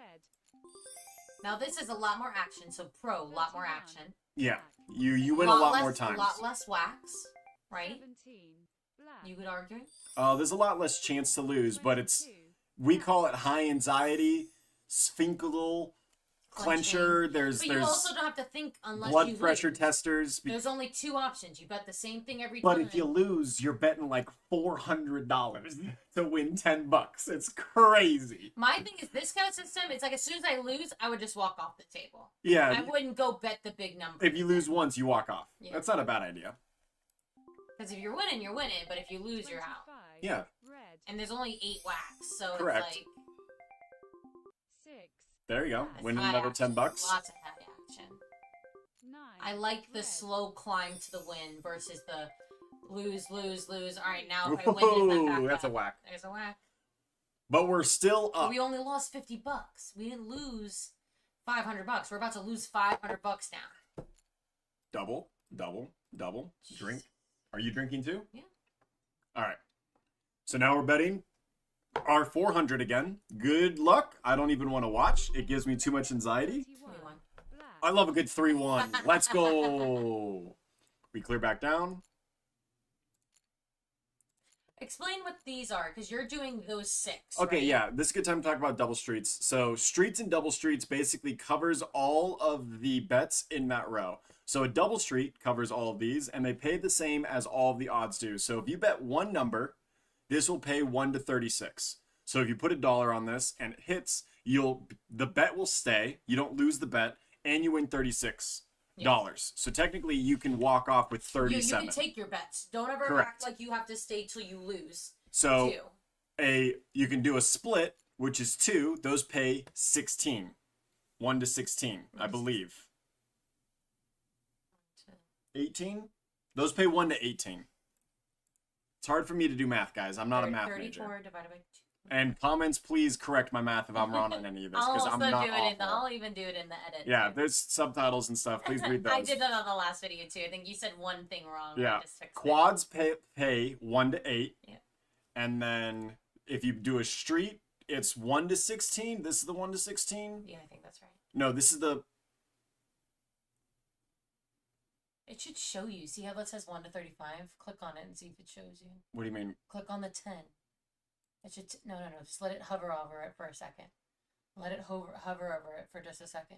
Now this is a lot more action, so a lot more action. Yeah, you win a lot more times. A lot less wax, right? 17. Black. You would argue? There's a lot less chance to lose, but we call it high anxiety, sphinctal, clencher. There's you also don't have to think unless blood you pressure lose. testers. There's only 2 options. You bet the same thing every But time. if you lose, you're betting like $400 to win $10. It's crazy. My thing is this kind of system. It's like as soon as I lose, I would just walk off the table. Yeah. I wouldn't go bet the big number. If you lose once, you walk off. Yeah. That's not a bad idea. Because if you're winning, you're winning. But if you lose, you're out. Yeah. Red. And there's only 8 wax, so Correct. it's like 6. There you go. Black. Winning high another action. $10. Lots of high action. 9. I like the Red. slow climb to the win versus the lose. All right, now if I win, is that back That's up? a whack. There's a whack. But we're still up. We only lost $50. We didn't lose $500. We're about to lose $500 now. Double. Drink. Are you drinking too? Yeah. All right. So now we're betting our 400 again. Good luck. I don't even want to watch. It gives me too much anxiety. 21. Black. I love a good 3-1. Let's go. We clear back down. Explain what these are, because you're doing those 6. Okay, right? yeah. This is a good time to talk about double streets. So streets and double streets basically covers all of the bets in that row. So a double street covers all of these, and they pay the same as all of the odds do. So if you bet one number, this will pay 1 to 36. So if you put $1 on this and it hits, the bet will stay. You don't lose the bet, and you win $36. Yes. So technically, you can walk off with 37. You can take your bets. Don't ever Correct. act like you have to stay till you lose. So you can do a split, which is 2. Those pay 16. 1 to 16, I believe. 18? Those pay 1 to 18. It's hard for me to do math, guys. I'm not a math 34 major. divided by 2. And comments, please correct my math if I'm wrong on any of this, because I'm not awful. I'll even do it in the edit. Yeah, there's subtitles and stuff. Please read those. I did that on the last video too. I think you said one thing wrong. Yeah. I just fixed Quads pay 1 to 8. Yeah. And then if you do a street, it's 1 to 16. This is the 1 to 16. Yeah, I think that's right. No, this is the... It should show you. See how that says 1 to 35? Click on it and see if it shows you. What do you mean? Click on the 10. It should... No. Just let it hover over it for a second. Let it hover over it for just a second.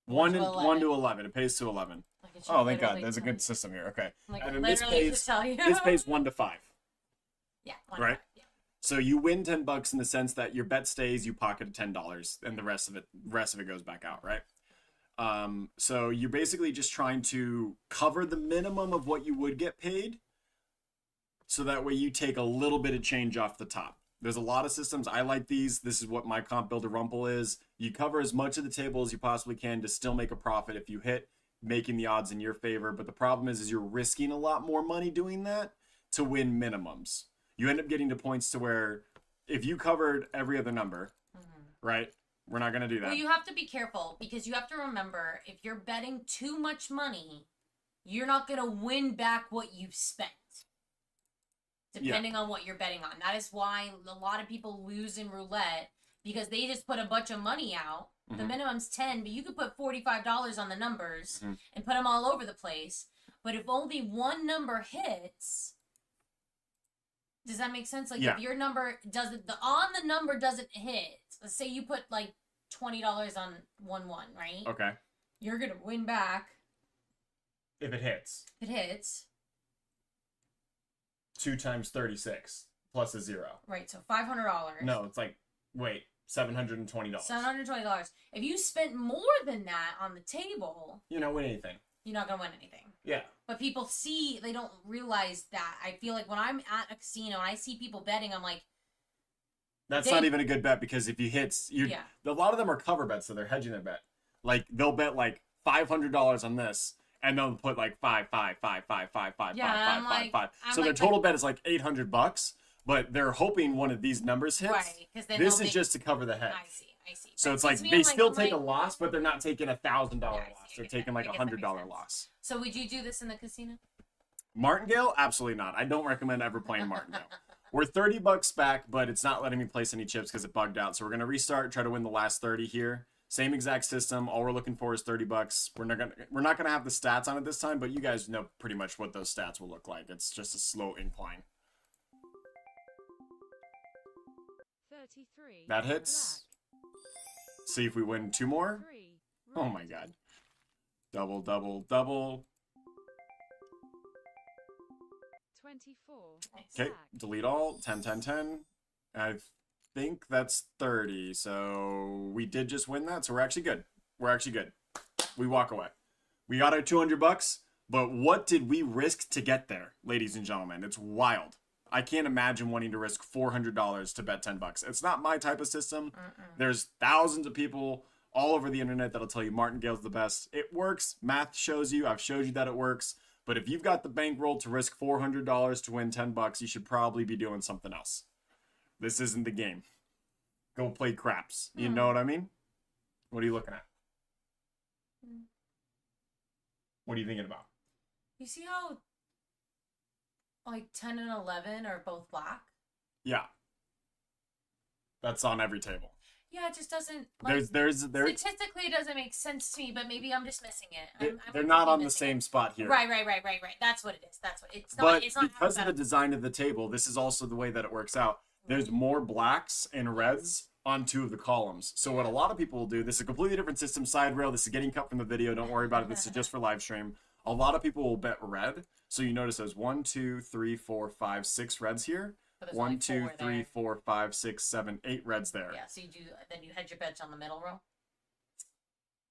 1 to 11. It pays to 11. Like it should Oh, thank God. literally There's a tell good you. system here. Okay. Like And it then this literally pays, should tell you. this pays 1 to 5. Yeah. Right? Yeah. So you win $10 in the sense that your bet stays, you pocket $10, and the rest of it goes back out, right? So you're basically just trying to cover the minimum of what you would get paid, so that way you take a little bit of change off the top. There's a lot of systems. I like these. This is what my comp builder rumple is. You cover as much of the table as you possibly can to still make a profit if you hit, making the odds in your favor. But the problem is you're risking a lot more money doing that to win minimums. You end up getting to points to where if you covered every other number, right? We're not going to do that. Well, you have to be careful because you have to remember if you're betting too much money, you're not going to win back what you've spent. Depending on what you're betting on. That is why a lot of people lose in roulette because they just put a bunch of money out. The minimum's 10, but you could put $45 on the numbers and put them all over the place. But if only one number hits, does that make sense? Like if your number doesn't, the number doesn't hit. Let's say you put like $20 on 1-1, right? Okay. You're gonna win back If it hits. if it hits. 2 times 36 plus a 0. Right, so $500. No, it's like, wait, $720. $720. If you spent more than that on the table, You know, win anything. you're not gonna win anything. Yeah. But people see, they don't realize that. I feel like when I'm at a casino and I see people betting, I'm like, That's not even a good bet because if you hit, a lot of them are cover bets, so they're hedging their bet. Like they'll bet like $500 on this, and they'll put like five. So their total bet is like $800, but they're hoping one of these numbers hits. right? Because then This is just to cover the hedge. I see. So But it's like since they I'm still I'm take a loss, but they're not taking $1,000 Yeah, I loss. see, I They're get taking that. like I guess that makes $100 sense. loss. So would you do this in the casino? Martingale? Absolutely not. I don't recommend ever playing Martingale. We're $30 back, but it's not letting me place any chips because it bugged out. So we're gonna restart, try to win the last 30 here. Same exact system. All we're looking for is $30. We're not gonna have the stats on it this time, but you guys know pretty much what those stats will look like. It's just a slow incline. 33. That hits. See if we win 2 more. Black. 3. Oh my god. Double, double, double. 24. Okay, Black. delete all. 10, 10, 10. I think that's 30. So we did just win that. So we're actually good. We walk away. We got our $200, but what did we risk to get there, ladies and gentlemen? It's wild. I can't imagine wanting to risk $400 to bet $10. It's not my type of system. There's thousands of people all over the internet that'll tell you Martingale's the best. It works. Math shows you. I've showed you that it works. But if you've got the bankroll to risk $400 to win $10, you should probably be doing something else. This isn't the game. Go play craps. You know what I mean? What are you looking at? What are you thinking about? You see how like 10 and 11 are both black? Yeah. That's on every table. Yeah, it just doesn't. Like, There's statistically, it doesn't make sense to me, but maybe I'm just missing it. they're not on the same spot here. Right. That's what it is. That's what it's not. But It's not because of the design of the table, this is also the way that it works out. There's more blacks and reds on 2 of the columns. So what a lot of people will do, this is a completely different system, side rail. This is getting cut from the video. Don't worry about it. This is just for live stream. A lot of people will bet red. So you notice there's 1, 2, 3, 4, 5, 6 reds here. But there's 1, only 2, 4 3, there. 4, 5, 6, 7, 8 reds there. Yeah, so you do. Then you hedge your bets on the middle row.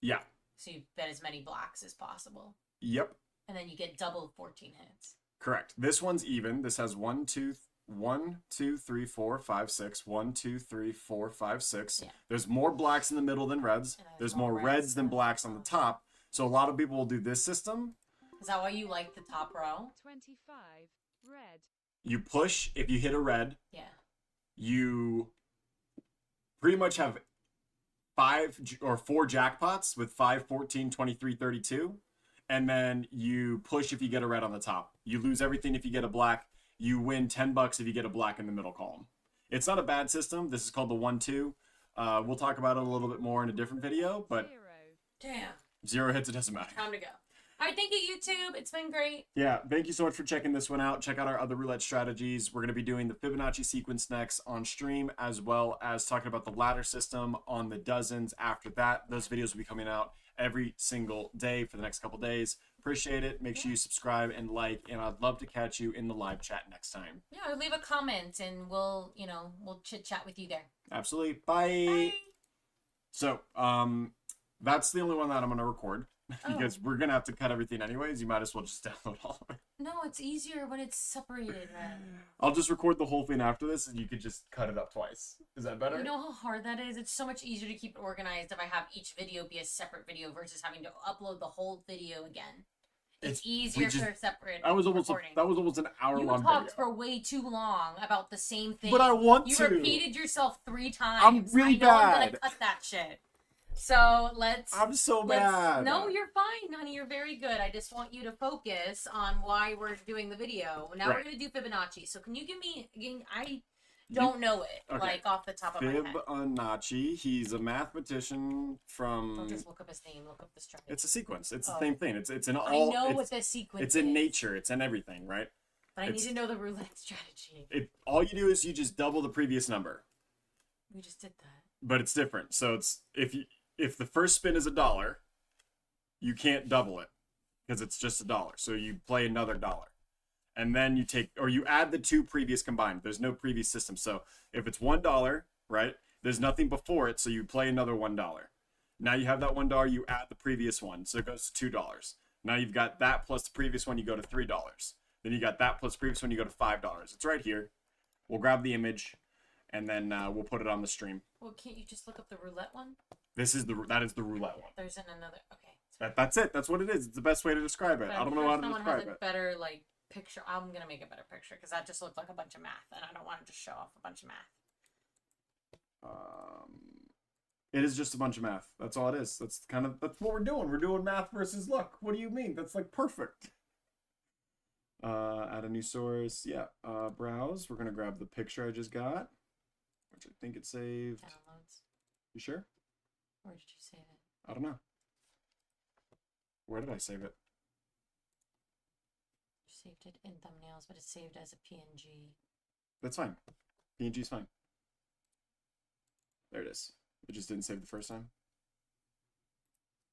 Yeah. So you bet as many blacks as possible, Yep. and then you get double 14 hits. Correct. This one's even. This has 1, 2, 1, 2, 3, 4, 5, 6. 1, 2, 3, 4, 5, 6. Yeah. There's more blacks in the middle than reds. And There's more reds than blacks on the top. So a lot of people will do this system. Is that why you like the top row? 25. Red. You push if you hit a red. Yeah. You pretty much have 5 or 4 jackpots with 5, 14, 23, 32. And then you push if you get a red on the top. You lose everything if you get a black. You win $10 if you get a black in the middle column. It's not a bad system. This is called the 1-2. We'll talk about it a little bit more in a different video, but 0. Damn. 0 hits, it doesn't matter. Time to go. All right, thank you, YouTube. It's been great. Yeah, thank you so much for checking this one out. Check out our other roulette strategies. We're going to be doing the Fibonacci sequence next on stream, as well as talking about the ladder system on the dozens after that. Those videos will be coming out every single day for the next couple days. Appreciate it. Make sure you subscribe and like, and I'd love to catch you in the live chat next time. Yeah, or leave a comment and we'll chit chat with you there. Absolutely. Bye. Bye. So, that's the only one that I'm going to record because we're going to have to cut everything anyways. You might as well just download all of it. No, it's easier when it's separated, man. I'll just record the whole thing after this and you could just cut it up twice. Is that better? You know how hard that is? It's so much easier to keep it organized if I have each video be a separate video versus having to upload the whole video again. It's easier for separate that was almost recording. that was almost an hour-long You talked video. for way too long about the same thing. But I want you to. You repeated yourself 3 times. I'm really I know I'm bad. gonna cut that shit. So I'm so bad. No, you're fine, honey. You're very good. I just want you to focus on why we're doing the video. Now we're gonna do Fibonacci. So can you give me again? I don't know it like off the top of my head. Fibonacci. He's a mathematician from. Don't just look up his name. Look up the strategy. It's a sequence. It's the same thing. It's in all. I know what the sequence. It's in nature. It's in everything, right? But I need to know the roulette strategy. All you do is you just double the previous number. We just did that. But it's different. So it's if the first spin is $1, you can't double it because it's just $1. So you play another $1. And then you add the 2 previous combined. There's no previous system. So if it's $1, right, there's nothing before it. So you play another $1. Now you have that $1, you add the previous one. So it goes to $2. Now you've got that plus the previous one, you go to $3. Then you got that plus the previous one, you go to $5. It's right here. We'll grab the image and then we'll put it on the stream. Well, can't you just look up the roulette one? That is the roulette one. There's another. Okay. That's it. That's what it is. It's the best way to describe it. But I don't know how to someone describe has a it. better picture. I'm gonna make a better picture because that just looked like a bunch of math, and I don't want to just show off a bunch of math. It is just a bunch of math. That's all it is. That's what we're doing. We're doing math versus luck. What do you mean? That's like perfect. Add a new source. Yeah. Browse. We're gonna grab the picture I just got, which I think it saved. Downloads. You sure? Where did you save it? I don't know. Where did I save it? You saved it in thumbnails, but it's saved as a PNG. That's fine. PNG's fine. There it is. It just didn't save the first time.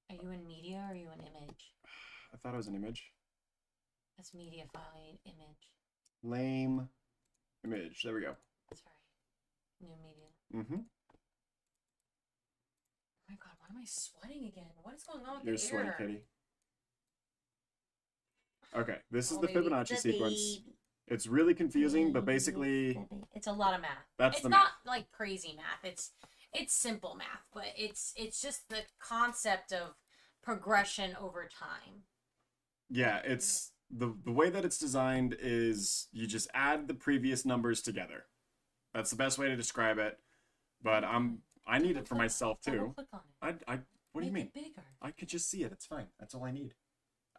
Are you in media or are you in image? I thought it was an image. That's media file image. Lame image. There we go. Sorry. New media. Mm-hmm. Oh my god, why am I sweating again? What is going on with You're the sweaty air? kitty. Okay, this is Oh, the baby, Fibonacci the sequence. baby. It's really confusing, but basically it's a lot of math. That's it's the not math. like crazy math. It's simple math, but it's just the concept of progression over time. yeah, it's the way that it's designed is you just add the previous numbers together. That's the best way to describe it. But I need it for myself too. Click on it. What do you mean? Make it bigger. I could just see it. It's fine. That's all I need.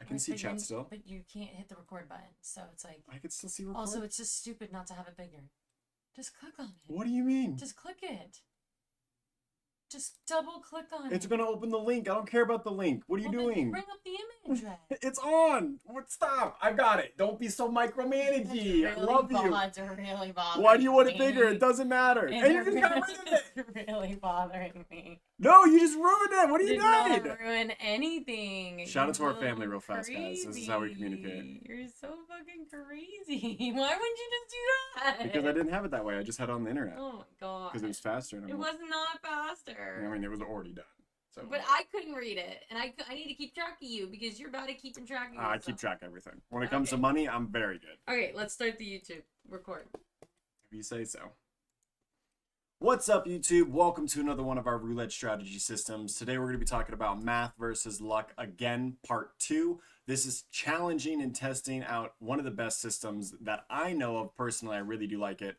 I can see chat still. But you can't hit the record button, so it's like. I can still see record. Also, it's just stupid not to have it bigger. Just click on it. What do you mean? Just click it. Just double click on it. It's gonna open the link. I don't care about the link. What are you Well, then doing? Bring up the image. Red. It's on. What? Stop. I got it. Don't be so micromanagey. I love you. It's really bothering Why do you want it me. bigger? It doesn't matter. It's And you just got rid of it. It's really bothering me. No, you just ruined it. What are you Did not doing? ruin anything. Shout out to our You're family real fast, guys. This is how we communicate. crazy. You're so fucking crazy. Why wouldn't you just do that? Because I didn't have it that way. I just had it on the internet. Oh my god. Because it was faster. And It was not faster. I mean, it was already done. So. But I couldn't read it, and I need to keep track of you because you're bad at keeping track of I yourself. keep track of everything. When it comes to money, I'm very good. Okay, let's start the YouTube record. If you say so. What's up, YouTube? Welcome to another one of our roulette strategy systems. Today we're going to be talking about math versus luck again, part 2. This is challenging and testing out one of the best systems that I know of personally. I really do like it.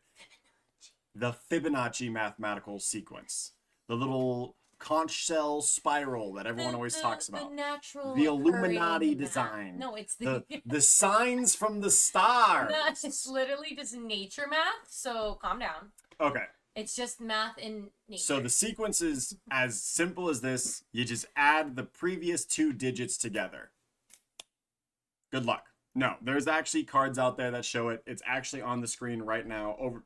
The Fibonacci mathematical sequence. The little conch shell spiral that everyone always talks about. The natural The Illuminati occurring design. math. No, it's the the signs from the stars. No, it's literally just nature math. So calm down. Okay. It's just math in nature. So the sequence is as simple as this. You just add the previous 2 digits together. Good luck. No, there's actually cards out there that show it. It's actually on the screen right now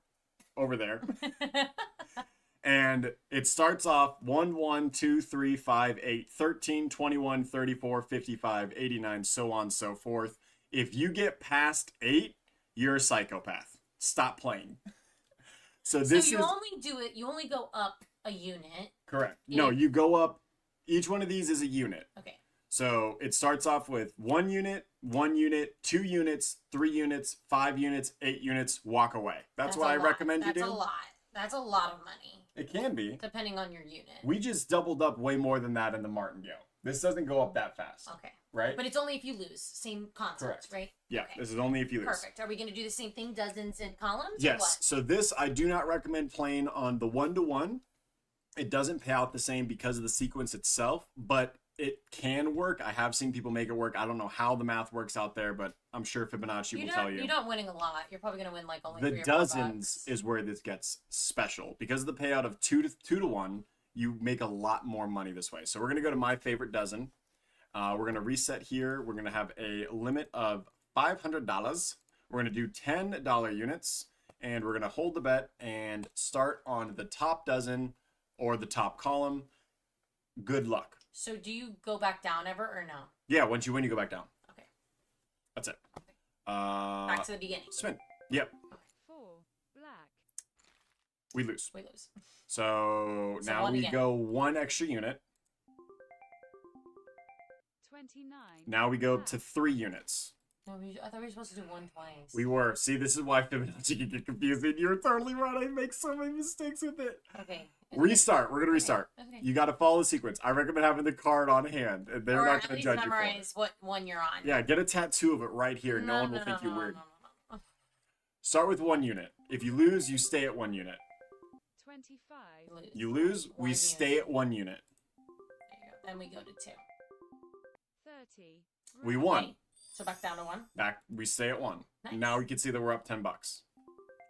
over there. And it starts off 1, 1, 2, 3, 5, 8, 13, 21, 34, 55, 89, so on and so forth. If you get past 8, you're a psychopath. Stop playing. So this you only go up a unit. Correct. No, you go up. Each one of these is a unit. Okay. So it starts off with 1 unit, 2 units, 3 units, 5 units, 8 units, walk away. That's what I recommend you do. That's a lot. That's a lot of money. It can be. Depending on your unit. We just doubled up way more than that in the martingale. This doesn't go up that fast. Okay. Right? But it's only if you lose. Same concept, Correct. right? Yeah, okay. This is only if you lose. Perfect. Are we going to do the same thing, dozens and columns? Yes. Or what? So this, I do not recommend playing on the 1-to-1. It doesn't pay out the same because of the sequence itself, but it can work. I have seen people make it work. I don't know how the math works out there, but I'm sure Fibonacci will tell you. You're not winning a lot. You're probably going to win like only The 3 or 4 dozens bucks. is where this gets special. Because of the payout of 2 to 1, you make a lot more money this way. So we're going to go to my favorite dozen. We're going to reset here. We're going to have a limit of $500. We're going to do $10 units, and we're going to hold the bet and start on the top dozen or the top column. Good luck. So do you go back down ever or no? Yeah, once you win, you go back down. Okay. That's it. Okay. Back to the beginning. Spin. Yep. 4 black. We lose. We lose. So now one we again. go 1 extra unit. 29. Now we go up to 3 units. No, I thought we were supposed to do 1 twice. We were. See, this is why Fibonacci can get confusing. You're totally right. I make so many mistakes with it. Okay. Restart. We're going to restart. Okay. You got to follow the sequence. I recommend having the card on hand. They're or not at going to least judge you for memorize what one you're on. it. Yeah, get a tattoo of it right here. No one will think you're weird. No. Start with 1 unit. If you lose, you stay at 1 unit. 25. You lose, we stay at 1 unit. There you go. Then we go to 2. 30. We red. won. Okay. So back down to 1. Back, we stay at 1. Nice. Now we can see that we're up $10.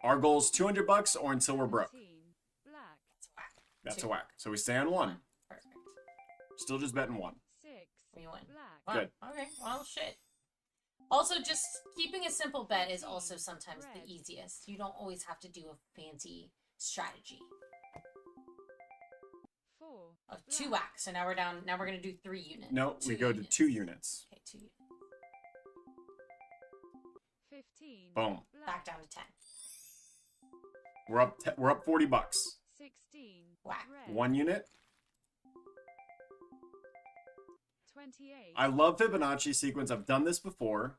Our goal is $200 or until we're broke. 17. Black. That's whack. That's 2. a whack. So we stay on 1. Perfect. Still just betting 1. 6. We win. Black. Wow. Good. Okay. Well, shit. Also, just keeping a simple bet is also sometimes Red. the easiest. You don't always have to do a fancy strategy. 4. Oh, 2 whacks. So now we're down. Now we're gonna do 3 units. No, we go to 2 units. Okay, 2 units. 15. Boom. Black. Back down to 10. We're up $40. 16. Whack. Red. 1 unit. 28. I love Fibonacci sequence. I've done this before.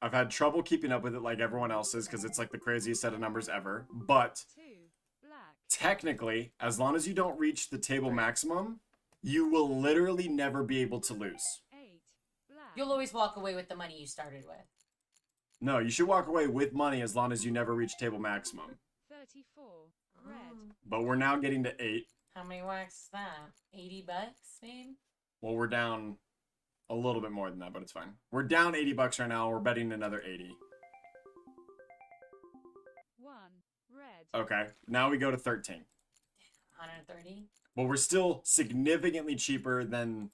I've had trouble keeping up with it like everyone else's because it's like the craziest set of numbers ever. But 2. Black. technically, as long as you don't reach the table maximum, you will literally never be able to lose. 8. Black. You'll always walk away with the money you started with. No, you should walk away with money as long as you never reach table maximum. 34. Red. But we're now getting to 8. How many whacks is that? 80 bucks, babe? Well, we're down a little bit more than that, but it's fine. We're down $80 right now. We're betting another 80. 1. Red. Okay, now we go to 13. 130? But we're still significantly cheaper than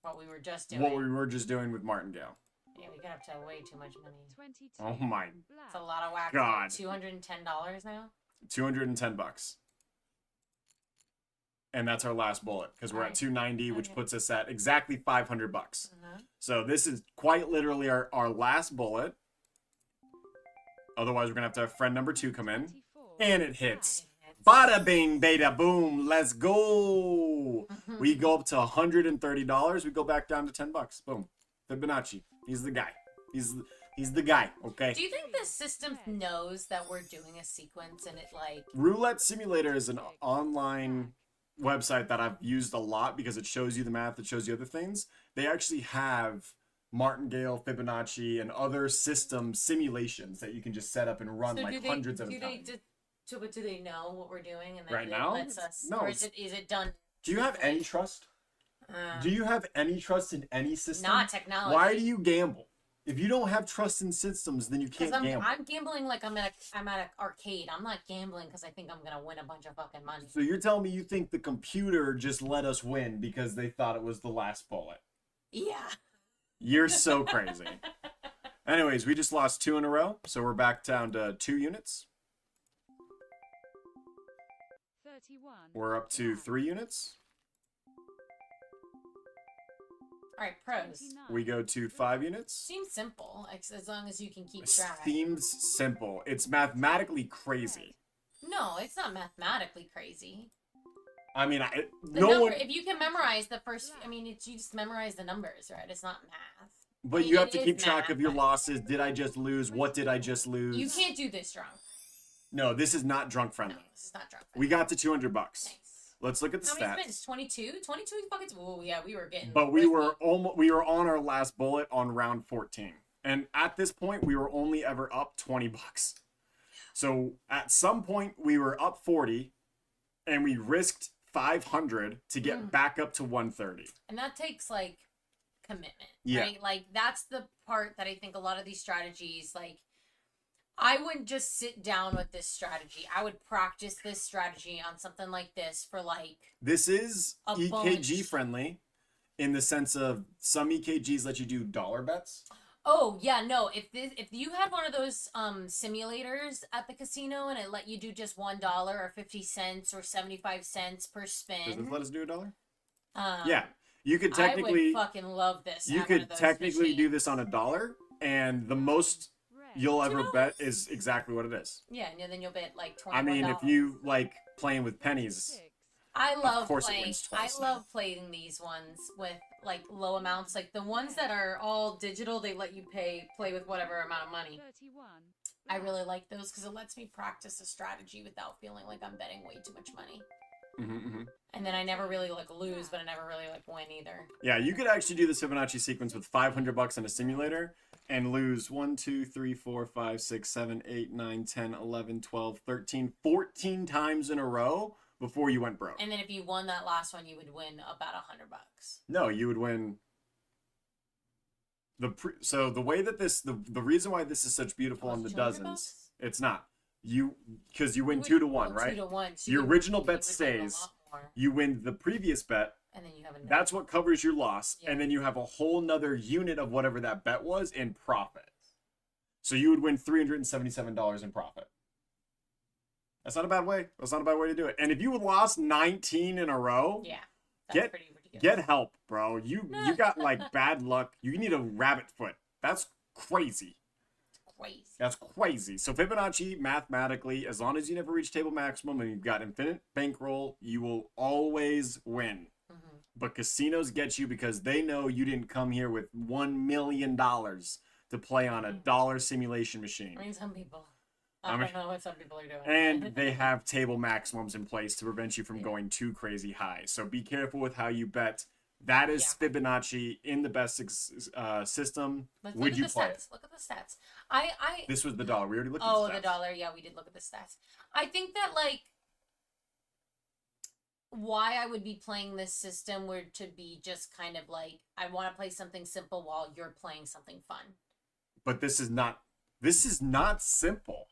What we were just doing. what we were just doing with Martingale. Yeah, we got up to way too much money. 22. Oh my It's a Black. lot of whacks. God. $210 now? $210. And that's our last bullet because we're at Alright. 290, which Okay. puts us at exactly $500. Uh-huh. So this is quite literally our last bullet. Otherwise, we're gonna have to have friend number 2 come in, 24. and it hits. Right. Bada bing, bada boom, let's go. Mhm. We go up to $130. We go back down to $10. Boom. Fibonacci. He's the guy. He's the guy, okay? Do you think the system knows that we're doing a sequence and it like... Roulette Simulator is an online website that I've used a lot because it shows you the math, it shows you other things. They actually have Martingale, Fibonacci, and other system simulations that you can just set up and run hundreds of times. But do they know what we're doing and then Right it now? lets us? No, or is it done? Do you have any trust? Do you have any trust in any system? Not technology. Why do you gamble? If you don't have trust in systems, then you can't gamble. I'm gambling like I'm at an arcade. I'm not gambling because I think I'm gonna win a bunch of fucking money. So you're telling me you think the computer just let us win because they thought it was the last bullet? Yeah. You're so crazy. Anyways, we just lost 2 in a row, so we're back down to 2 units. 31. We're up to 3 units. All right, pros. 29. We go to 5 units. Seems simple, as long as you can keep track. Seems simple. It's mathematically crazy. No, it's not mathematically crazy. I mean, If you can memorize the first, I mean, you just memorize the numbers, right? It's not math. But you have to keep track of your losses. Did I just lose? What did I just lose? You can't do this drunk. No, this is not drunk No, friendly. this is not drunk friendly. We got to $200. Nice. Let's look at the How stats. many spins? 22? 22 fucking... Oh, yeah, we were getting... But we were on our last bullet on round 14. And at this point, we were only ever up $20. So at some point, we were up 40, and we risked 500 to get back up to 130. And that takes, like, commitment, yeah. Right? Like, that's the part that I think a lot of these strategies, like, I wouldn't just sit down with this strategy. I would practice this strategy on something like this for, like... This is a EKG bunch. friendly in the sense of some EKGs let you do dollar bets. Oh, yeah, no. If you had one of those simulators at the casino and it let you do just $1 or 50 cents or 75 cents per spin... Does this let us do $1? Yeah. You could technically... I would fucking love this. You could technically do this on $1, and the most you'll ever bet is exactly what it is. Yeah, and then you'll bet like $21. I mean, if you like playing with pennies... I love of course playing. it wins twice. I love playing these ones with like low amounts. Like the ones that are all digital, they let you play with whatever amount of money. 31. I really like those because it lets me practice a strategy without feeling like I'm betting way too much money. And then I never really like lose, but I never really like win either. Yeah, you could actually do this Fibonacci sequence with $500 in a simulator and lose 1, 2, 3, 4, 5, 6, 7, 8, 9, 10, 11, 12, 13, 14 times in a row before you went broke. And then if you won that last one, you would win about $100. No, you would win. So the way that the reason why this is such beautiful on the dozens, it's not because you win 2 to 1, right? 2 to 1. So your original bet win a stays. lot more. You win the previous bet. And then you have another. That's what covers your loss, Yeah. and then you have a whole nother unit of whatever that bet was in profit. So you would win $377 in profit. That's not a bad way. That's not a bad way to do it. And if you lost 19 in a row, Yeah. That's pretty ridiculous. get help, bro. You got like bad luck. You need a rabbit foot. That's crazy. Crazy. That's crazy. So Fibonacci, mathematically, as long as you never reach table maximum and you've got infinite bankroll, you will always win. But casinos get you because they know you didn't come here with $1 million to play on a dollar simulation machine. I mean, some people. I don't know what some people are doing. And they have table maximums in place to prevent you from going too crazy high. So be careful with how you bet. That is Fibonacci in the best system. Would you play it? Look at the stats. This was the dollar. We already looked at the stats. the stats. The dollar. Yeah, we did look at the stats. I think that, like, why I would be playing this system were to be just kind of like, I want to play something simple while you're playing something fun. But this is not simple.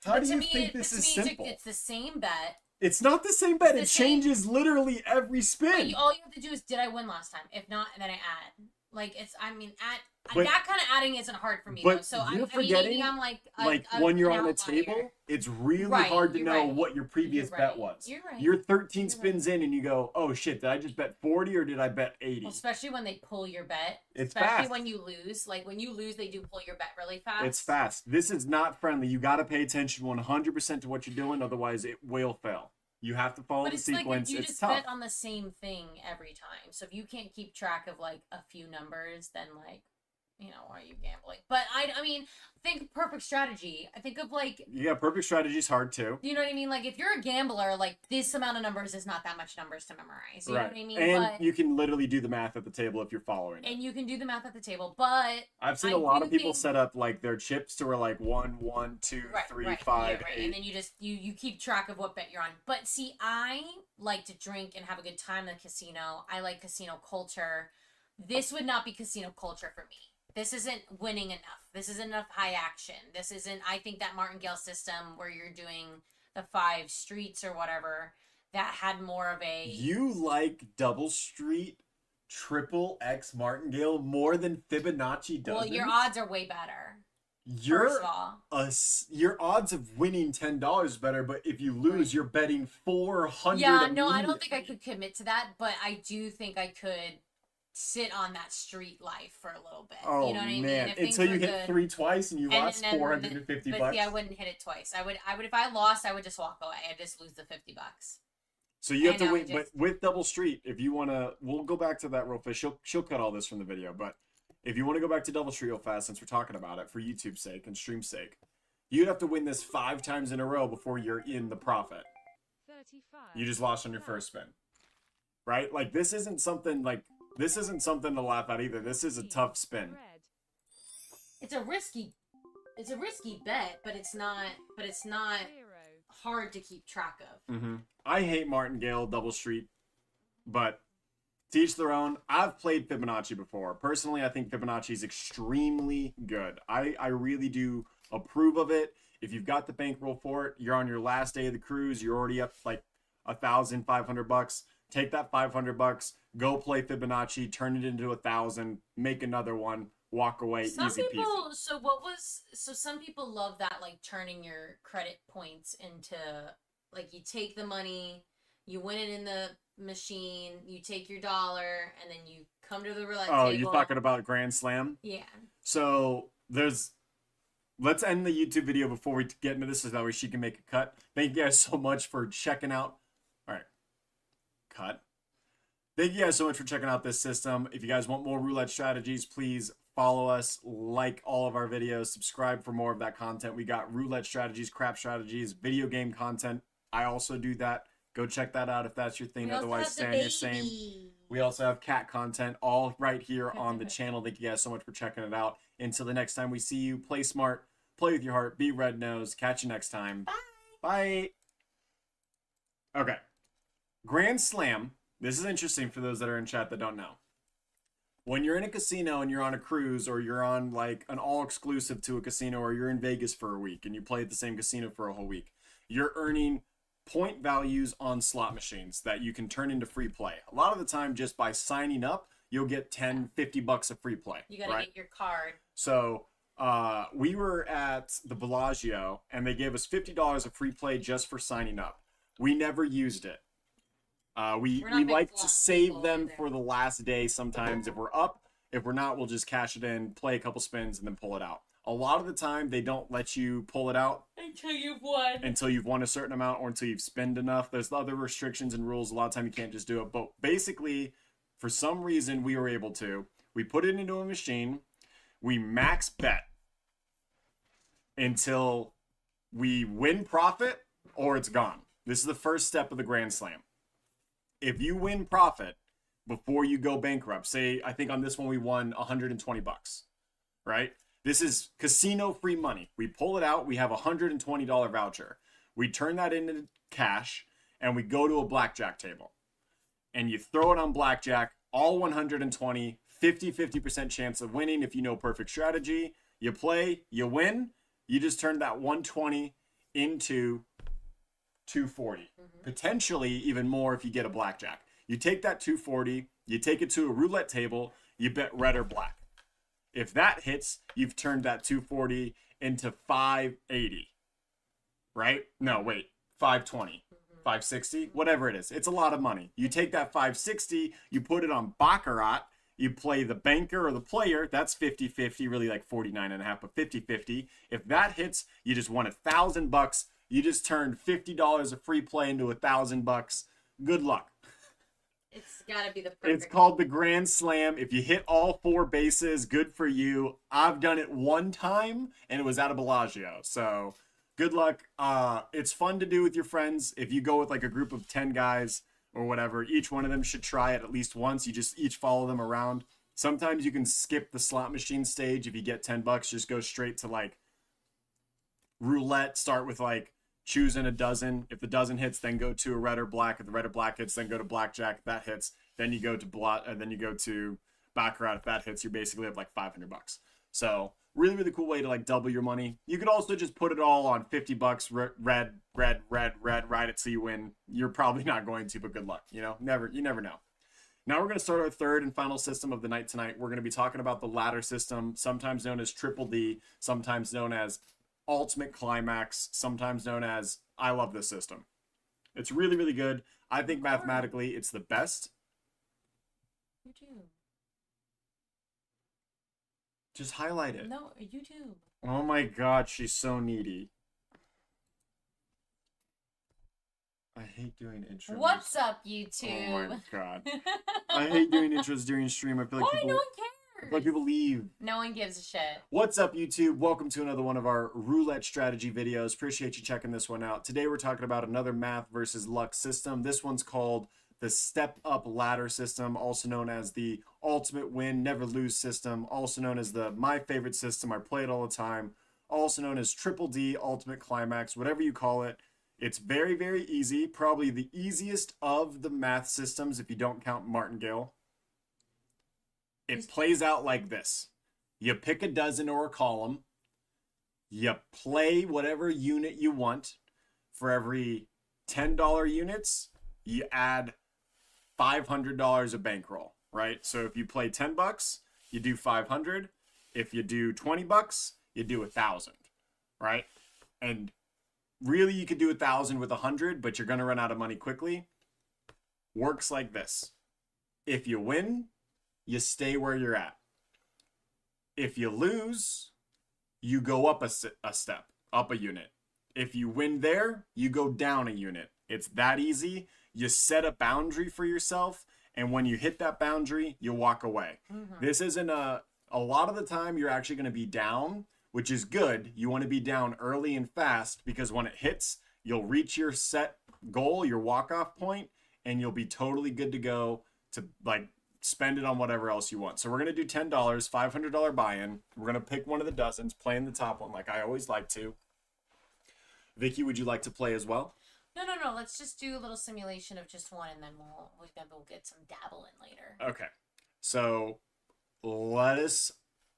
How do you think this is simple? It's the same bet. It's not the same bet. It changes literally every spin. All you have to do is, did I win last time? If not, and then I add. Like, that kind of adding isn't hard for me, though. So you're forgetting, I'm like when you're on a outlier. table, it's really hard to know what your previous bet was. You're right. You're 13 spins in and you go, oh shit, did I just bet 40 or did I bet 80? Well, especially when they pull your bet. It's especially fast. when you lose. Like, when you lose, they do pull your bet really fast. It's fast. This is not friendly. You got to pay attention 100% to what you're doing, otherwise it will fail. You have to follow the sequence. Like, you it's just tough. bet on the same thing every time. So if you can't keep track of like a few numbers, then like why are you gambling? But I mean, think perfect strategy. I think of like, Yeah, perfect strategy is hard too. you know what I mean? Like if you're a gambler, like this amount of numbers is not that much numbers to memorize. You know what I mean? And you can literally do the math at the table if you're following it. And you can do the math at the table, but I've seen a lot of people set up like their chips to where like 1, 1, 2, 3, 5, 8. And then you just you keep track of what bet you're on. But see, I like to drink and have a good time in the casino. I like casino culture. This would not be casino culture for me. This isn't winning enough. This isn't enough high action. This isn't, I think that martingale system where you're doing the 5 streets or whatever, that had more of a... You like double street, triple X martingale more than Fibonacci does? Well, your odds are way better. First of all, your odds of winning $10 better, but if you lose, you're betting 400. Yeah, no, I don't think I could commit to that, but I do think I could sit on that street life for a little bit. Oh, you know what I mean? If until you hit 3 twice and you lost $450. But see, I wouldn't hit it twice. I would if I lost, I would just walk away. I'd just lose the $50. So you have to win, but with double street, if you want to, we'll go back to that real fast. She'll cut all this from the video, but if you want to go back to double street real fast, since we're talking about it for YouTube's sake and stream's sake, you'd have to win this 5 times in a row before you're in the profit. 35. You just lost on your first spin, right? Like this isn't something to laugh at either. This is a tough spin. It's a risky bet, but it's not hard to keep track of. Mm-hmm. I hate martingale double street, but to each their own. I've played Fibonacci before. Personally, I think Fibonacci is extremely good. I really do approve of it. If you've got the bankroll for it, you're on your last day of the cruise, you're already up like $1,500. Take that $500, go play Fibonacci, turn it into 1,000, make another one, walk away, easy peasy. So some people love that, like turning your credit points into, like you take the money, you win it in the machine, you take your dollar, and then you come to the roulette table. Oh, you're talking about Grand Slam? Yeah. So let's end the YouTube video before we get into this so that way she can make a cut. Thank you guys so much for checking out. All right. Cut. Thank you guys so much for checking out this system. If you guys want more roulette strategies, please follow us, like all of our videos, subscribe for more of that content. We got roulette strategies, crap strategies, video game content. I also do that. Go check that out if that's your thing. Otherwise, stay on your same. We also have cat content all right here on the channel. Thank you guys so much for checking it out. Until the next time we see you, play smart, play with your heart, be red nose. Catch you next time. Bye. Bye. Okay. Grand Slam. This is interesting for those that are in chat that don't know. When you're in a casino and you're on a cruise or you're on like an all-exclusive to a casino or you're in Vegas for a week and you play at the same casino for a whole week, you're earning point values on slot machines that you can turn into free play. A lot of the time, just by signing up, you'll get 10, $50 of free play. You gotta get your card. So we were at the Bellagio and they gave us $50 of free play just for signing up. We never used it. We like to save them for the last day sometimes if we're up. If we're not, we'll just cash it in, play a couple spins, and then pull it out. A lot of the time, they don't let you pull it out until you've won. Until you've won a certain amount or until you've spent enough. There's other restrictions and rules. A lot of time you can't just do it. But basically, for some reason, we were able to. We put it into a machine. We max bet until we win profit or it's gone. This is the first step of the Grand Slam. If you win profit before you go bankrupt, say, I think on this one we won $120, right? This is casino free money. We pull it out. We have a $120 voucher. We turn that into cash and we go to a blackjack table and you throw it on blackjack, all 120, 50% chance of winning. If you know perfect strategy, you play, you win. You just turn that 120 into 240, potentially even more if you get a blackjack. You take that 240, you take it to a roulette table, you bet red or black. If that hits, you've turned that 240 into 580, right? No, wait, 520, 560, whatever it is. It's a lot of money. You take that 560, you put it on Baccarat, you play the banker or the player, that's 50-50, really like 49.5, but 50-50. If that hits, you just won $1,000. You just turned $50 of free play into $1,000. Good luck. It's gotta be the perfect. It's called the Grand Slam. If you hit all 4 bases, good for you. I've done it one time, and it was out of Bellagio. So, good luck. It's fun to do with your friends. If you go with like a group of 10 guys or whatever, each one of them should try it at least once. You just each follow them around. Sometimes you can skip the slot machine stage. If you get $10, just go straight to like roulette. Start with like choosing a dozen. If the dozen hits, then go to a red or black. If the red or black hits, then go to blackjack. If that hits, then you go to then you go to baccarat. If that hits, you basically have like $500. So really, really cool way to like double your money. You could also just put it all on $50. Red, ride it so you win. You're probably not going to, but good luck. You never know. Now we're going to start our third and final system of the night tonight. We're going to be talking about the ladder system, sometimes known as Triple D, sometimes known as Ultimate Climax, sometimes known as I love this system. It's really, really good. I think mathematically it's the best. You do. Just highlight it. No, you do. Oh my god, she's so needy. I hate doing intros. What's up, YouTube? Oh my god. I hate doing intros during stream. I feel like Why? people, No one I cares. feel like people leave. No one gives a shit. What's up, YouTube? Welcome to another one of our roulette strategy videos. Appreciate you checking this one out. Today we're talking about another math versus luck system. This one's called the step up ladder system, also known as the ultimate win never lose system, also known as the my favorite system. I play it all the time, also known as Triple D, ultimate climax, whatever you call it. It's very, very easy, probably the easiest of the math systems if you don't count martingale. It plays out like this. You pick a dozen or a column. You play whatever unit you want. For every $10 units, you add $500 of bankroll, right? So if you play $10, you do 500. If you do $20, you do 1,000, right? And really, you could do 1,000 with 100, but you're going to run out of money quickly. Works like this. If you win, you stay where you're at. If you lose, you go up a step, up a unit. If you win there, you go down a unit. It's that easy. You set a boundary for yourself, and when you hit that boundary, you walk away. Mm-hmm. This isn't a lot of the time you're actually going to be down, which is good. You want to be down early and fast because when it hits, you'll reach your set goal, your walk-off point, and you'll be totally good to go to like spend it on whatever else you want. So we're going to do $10, $500 buy-in. We're going to pick one of the dozens, play in the top one like I always like to. Vicky, would you like to play as well? No. Let's just do a little simulation of just one, and then we'll get some dabble in later. Okay. So let us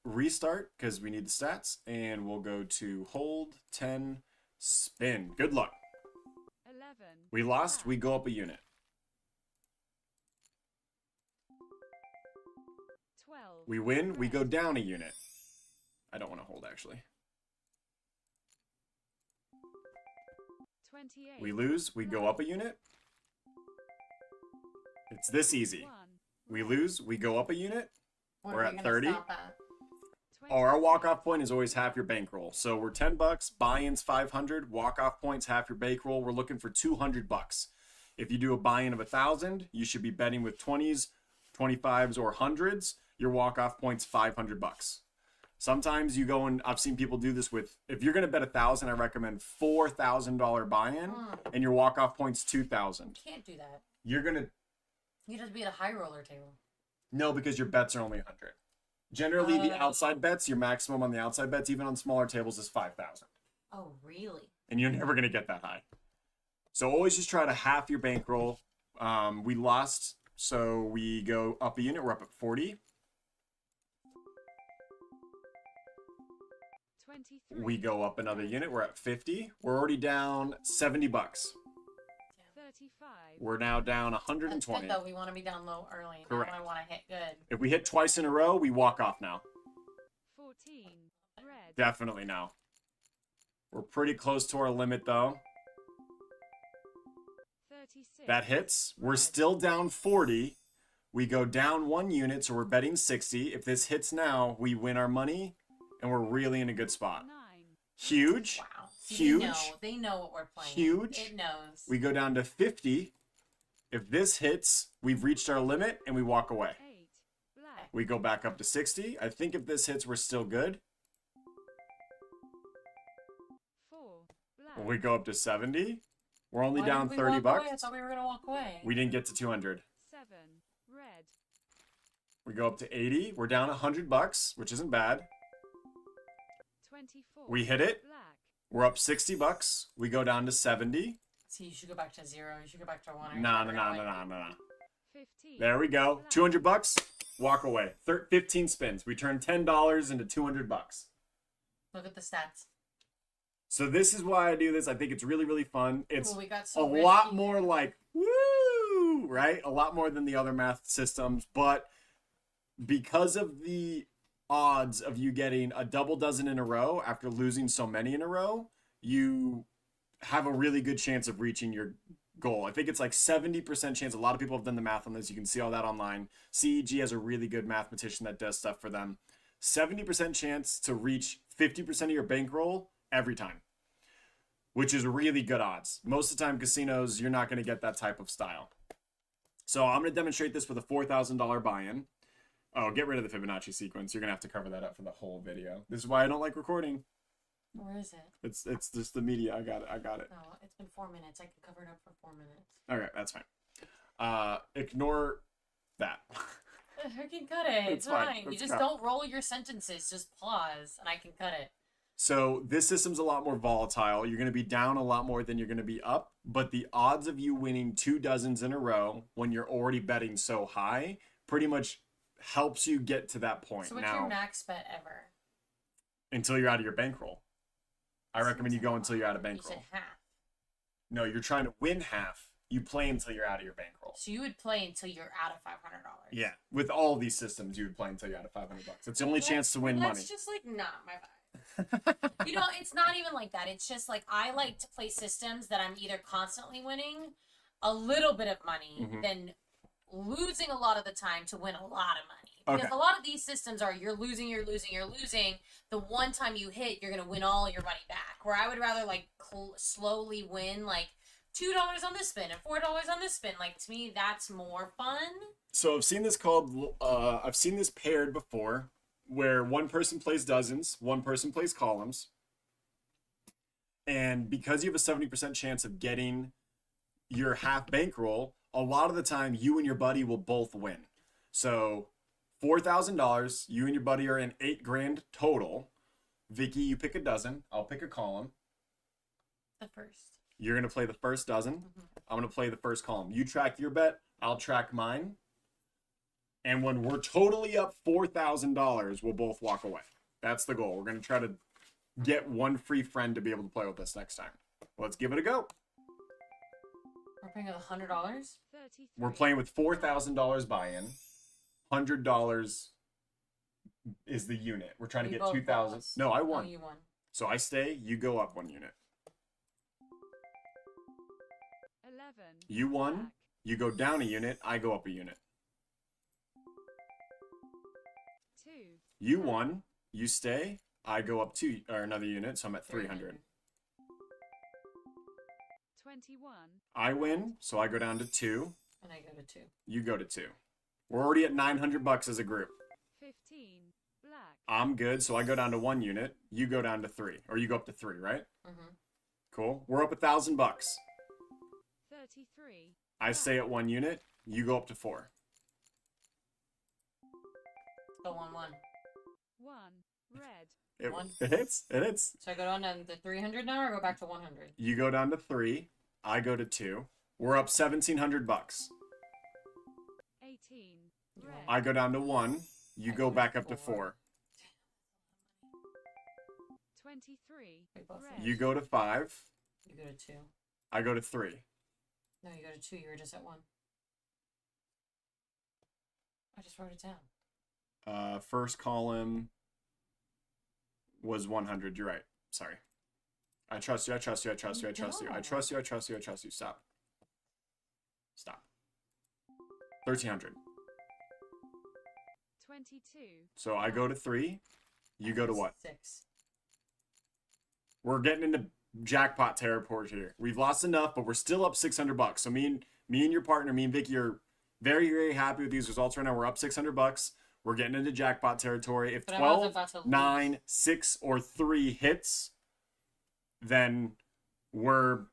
restart because we need the stats, and we'll go to hold 10 spin. Good luck. 11. We lost. We go up a unit. 12. We win. We go down a unit. I don't want to hold actually. 28. We lose. We go up a unit. It's this easy. 1. We lose. We go up a unit. What We're are at we 30. Stop at? Our walk-off point is always half your bankroll. So we're $10, buy-in's 500, walk-off point's half your bankroll. We're looking for $200. If you do a buy-in of 1,000, you should be betting with 20s, 25s, or 100s. Your walk-off point's $500. Sometimes you go and I've seen people do this with, if you're going to bet 1,000, I recommend $4,000 buy-in, and your walk-off point's 2,000. You can't do that. You're going to... You'd have to be at a high roller table. No, because your bets are only 100. Generally, the outside bets, your maximum on the outside bets, even on smaller tables, is 5,000. Oh, really? And you're never going to get that high. So always just try to half your bankroll. We lost, so we go up a unit. We're up at 40. 23. We go up another unit. We're at 50. We're already down $70. 35. We're now down That's 120. good, though. We want to be down low early. Correct. Now I want to hit good. If we hit twice in a row, we walk off now. 14. Red. Definitely now. We're pretty close to our limit, though. 36. That hits. We're still down 40. We go down 1 unit, so we're betting 60. If this hits now, we win our money, and we're really in a good spot. 9. Huge. Wow. Huge. They know what we're playing. Huge. It knows. We go down to 50. If this hits, we've reached our limit and we walk away. 8. Black. We go back up to 60. I think if this hits, we're still good. 4. Black. We go up to 70. We're only Why down did we 30 walk bucks. away? I thought we were gonna walk away. We didn't get to 200. 7. Red. We go up to 80. We're down 100 bucks, which isn't bad. 24. We hit it. Black. We're up 60 bucks. We go down to 70. See, you should go back to 0. You should go back to 1. Nah. 15. There we go. Black. 200 bucks. Walk away. 15 spins. We turn $10 into 200 bucks. Look at the stats. So this is why I do this. I think it's really, really fun. It's Ooh, we got a so lot risky. more like, woo, right? A lot more than the other math systems. But because of the odds of you getting a double dozen in a row after losing so many in a row, you have a really good chance of reaching your goal. I think it's like 70% chance. A lot of people have done the math on this. You can see all that online. CEG has a really good mathematician that does stuff for them. 70% chance to reach 50% of your bankroll every time, which is really good odds. Most of the time, casinos, you're not going to get that type of style. So I'm going to demonstrate this with a $4,000 buy-in. Oh, get rid of the Fibonacci sequence. You're going to have to cover that up for the whole video. This is why I don't like recording. Where is it? It's just the media. I got it. Oh, it's been 4 minutes. I can cover it up for 4 minutes. Okay, that's fine. Ignore that. I can cut it. It's fine. fine. You Let's just cut. don't roll your sentences. Just pause, and I can cut it. So this system's a lot more volatile. You're going to be down a lot more than you're going to be up, but the odds of you winning 2 dozens in a row when you're already betting so high pretty much helps you get to that point. So what's now your max bet ever? until you're out of your bankroll. I recommend you go until you're out of You bankroll. said half. No, you're trying to win half. You play until you're out of your bankroll. So you would play until you're out of $500. Yeah, with all these systems, you would play until you're out of $500. It's the only chance to win money. That's just like not my vibe. You know, it's not even like that. It's just like I like to play systems that I'm either constantly winning a little bit of money than losing a lot of the time to win a lot of money. Because a lot of these systems are you're losing. The one time you hit, you're gonna win all your money back. Where I would rather like slowly win like $2 on this spin and $4 on this spin. Like to me, that's more fun. So I've seen this I've seen this paired before, where one person plays dozens, one person plays columns, and because you have a 70% chance of getting your half bankroll, a lot of the time you and your buddy will both win. So $4,000, you and your buddy are in $8,000 total. Vicky, you pick a dozen. I'll pick a column. The first. You're gonna play the first dozen. I'm gonna play the first column. You track your bet. I'll track mine. And when we're totally up $4,000, we'll both walk away. That's the goal. We're gonna try to get one free friend to be able to play with us next time. Let's give it a go. We're paying $100. 33. We're playing with $4,000 buy-in. $100 is the unit. We're trying to We get both 2,000. lost. No, I Oh, won. you won. So I stay. You go up 1 unit. 11. You won. Black. You go down a unit. I go up a unit. 2. You won. You stay. I go up another unit, so I'm at 300. 21. I win, so I go down to 2. And I go to 2. You go to 2. We're already at $900 as a group. 15. Black. I'm good, so I go down to 1 unit. You go down to 3, or you go up to 3, right? Mm-hmm. Cool. We're up $1,000. 33. I stay at 1 unit. You go up to 4. Go 1-1. 1. Red. It hits. It hits. So I go down to 300 now, or go back to 100? You go down to 3. I go to 2. We're up $1,700. 18. You Red. I go down to 1. You I go go back to up to 4. 4. 23. We both Red. win. You go to 5. You go to 2. I go to 3. No, you go to 2. You were just at 1. I just wrote it down. First column was 100. You're right. Sorry. I trust you. I trust you. I trust you. I trust you. I trust you. I trust you. I trust you. Stop. Stop. 1,300. 22. So I go to 3. You go to what? 6. We're getting into jackpot territory here. We've lost enough, but we're still up 600 bucks. So me and your partner, me and Vicky, are very, very happy with these results right now. We're up 600 bucks. We're getting into jackpot territory. If But 12, about to lose. 9, 6, or 3 hits, then we're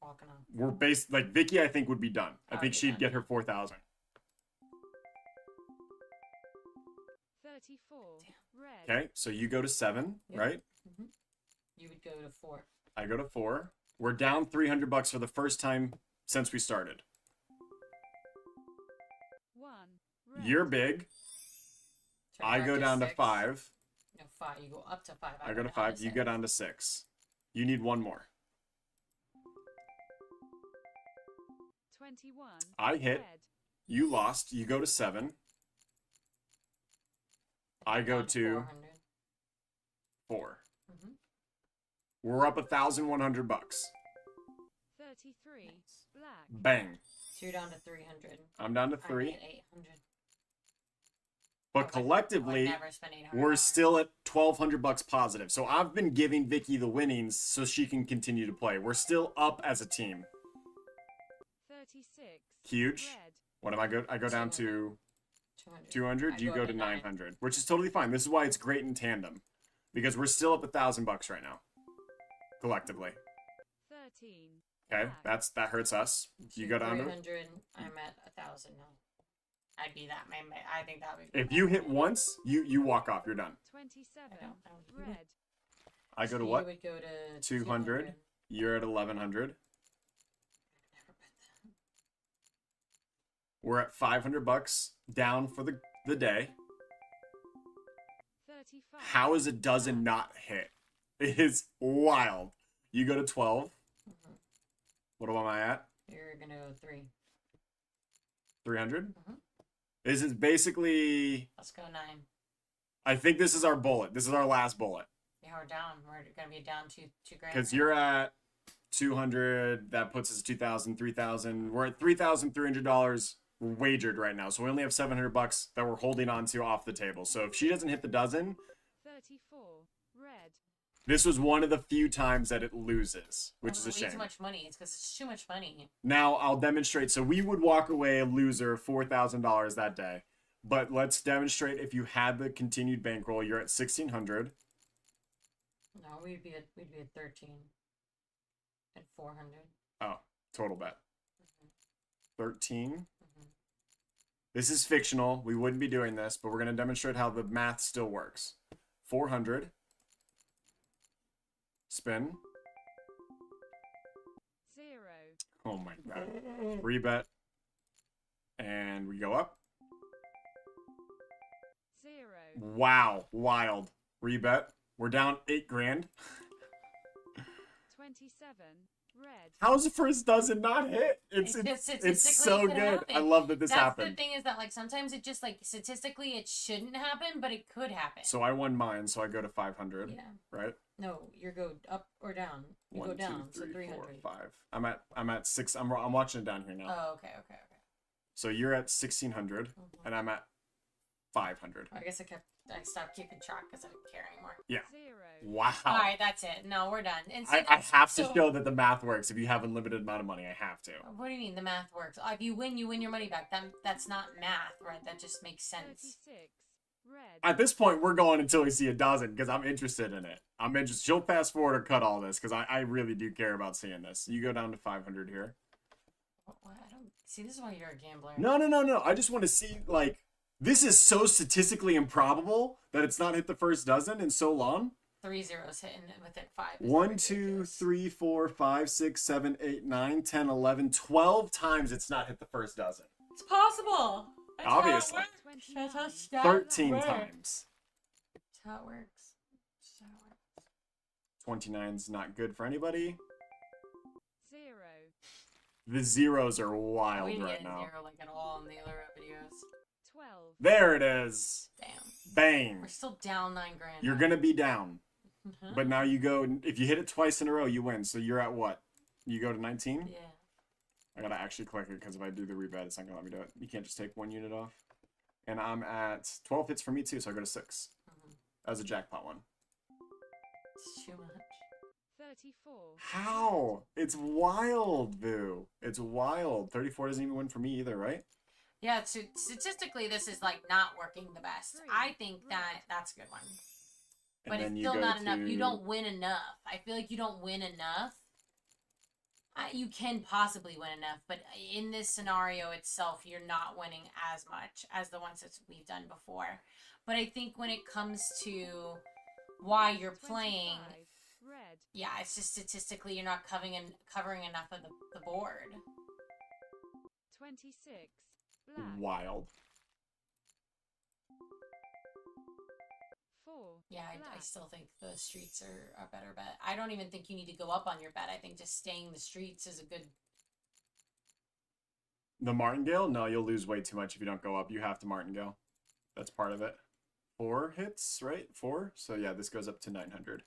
Walking on. based like Vicky. I think would be done. I I'd think be she'd done. get her 4,000. 34. Red. Okay, so you go to 7, Yep. right? You would go to 4. I go to 4. We're down 300 bucks for the first time since we started. 1. Red. You're big. Turn I back go to down to 6. 5. No, 5. You go up to 5. I go to 5. You go down to 6. You need one more. 21. I hit. Red. You lost. You go to 7. I go to 4. Mm-hmm. We're up 1,100 bucks. 33. Black. Bang. So you're down to 300. I'm down to I'm 3. at 800. But I would collectively, never spend 800 we're hours. still at 1,200 bucks positive. So I've been giving Vicky the winnings so she can continue to play. We're still up as a team. 36. Huge. Red. What am I go? I go down to 200. 200. I You go up to 900, which is totally fine. This is why it's great in tandem, because we're still up 1,000 bucks right now, collectively. 13. Okay, Black. that hurts us. So You go down to. 300. I'm at 1,000 now. I'd be that. I think that would be. If you hit once, you walk off. You're done. 27. I don't. Red. I go to You what? would go to 200. You're at 1,100. We're at 500 bucks down for the day. 35. How is a dozen not hit? It is wild. You go to 12. Mhm. What am I at? You're gonna go 3. 300. Mhm. This is basically. Let's go 9. I think this is our bullet. This is our last bullet. Yeah, we're down. We're gonna be down two grand. Because you're at 200. That puts us at 2,000, 3,000. We're at $3,300 wagered right now. So we only have 700 bucks that we're holding on to off the table. So if she doesn't hit the dozen, 34. Red. this was one of the few times that it loses, which is a Way shame. too much money. It's because it's too much money. Now I'll demonstrate. So we would walk away a loser of $4,000 that day. But let's demonstrate if you had the continued bankroll. You're at 1,600. No, we'd be at 13. At 400. Oh, total bet. Mhm. 13. Mhm. This is fictional. We wouldn't be doing this, but we're going to demonstrate how the math still works. 400. Spin. 0. Oh my god. Rebet. And we go up. 0. Wow. Wild. Rebet. We're down 8 grand. 27. Red. How's the first dozen not hit? It's just It's statistically so could good. happen. I love that this That's happened. the thing is that like sometimes it just like statistically it shouldn't happen, but it could happen. So I won mine, so I go to 500, yeah. right? No, you go up or down. You 1, go 2, down, 3, so 300. 4, 5. I'm at 6. I'm watching it down here now. Oh, okay. So you're at 1,600, Mhm. and I'm at 500. I guess I stopped keeping track because I didn't care anymore. Yeah. 0. Wow. All right, that's it. No, we're done. And I have to show that the math works. If you have unlimited amount of money, I have to. What do you mean the math works? If you win your money back. That's not math, right? That just makes sense. 36. Red. At this point, we're going until we see a dozen because I'm interested in it. I'm interested. She'll fast forward or cut all this because I really do care about seeing this. You go down to 500 here. What? I don't see. This is why you're a gambler. No. I just want to see, like, this is so statistically improbable that it's not hit the first dozen in so long. 3 zeros hitting within 5. is 1, ridiculous. 2, 3, 4, 5, 6, 7, 8, 9, 10, 11, 12 times it's not hit the first dozen. It's possible. That's Obviously. How it works. 29. That's how 13 it works. times. That's how it works. That's how it works. 29's not good for anybody. 0. The zeros are We wild didn't right get a now. 0 like at all in the other videos. 12. There it is. Damn. Bang. We're still down 9 grand. You're going to be down. Mhm. But now you go, if you hit it twice in a row, you win. So you're at what? You go to 19? Yeah. I got to actually click it because if I do the rebet, it's not going to let me do it. You can't just take 1 unit off. And I'm at 12 hits for me too, so I go to 6 Mhm. as a jackpot one. It's too much. 34. How? It's wild, Boo. It's wild. 34 doesn't even win for me either, right? Yeah, statistically, this is like not working the best. I think that's a good one. And But then it's you still go not enough. You to- don't win enough. I feel like you don't win enough. You can possibly win enough, but in this scenario itself, you're not winning as much as the ones that we've done before. But I think when it comes to why you're playing, 25. Red. yeah, it's just statistically you're not covering enough of the board. 26. Black. Wild. 4. Yeah, I Black. still think the streets are a better bet. I don't even think you need to go up on your bet. I think just staying the streets is a good. The Martingale? No, you'll lose way too much if you don't go up. You have to Martingale. That's part of it. 4 hits, right? 4? So yeah, this goes up to 900.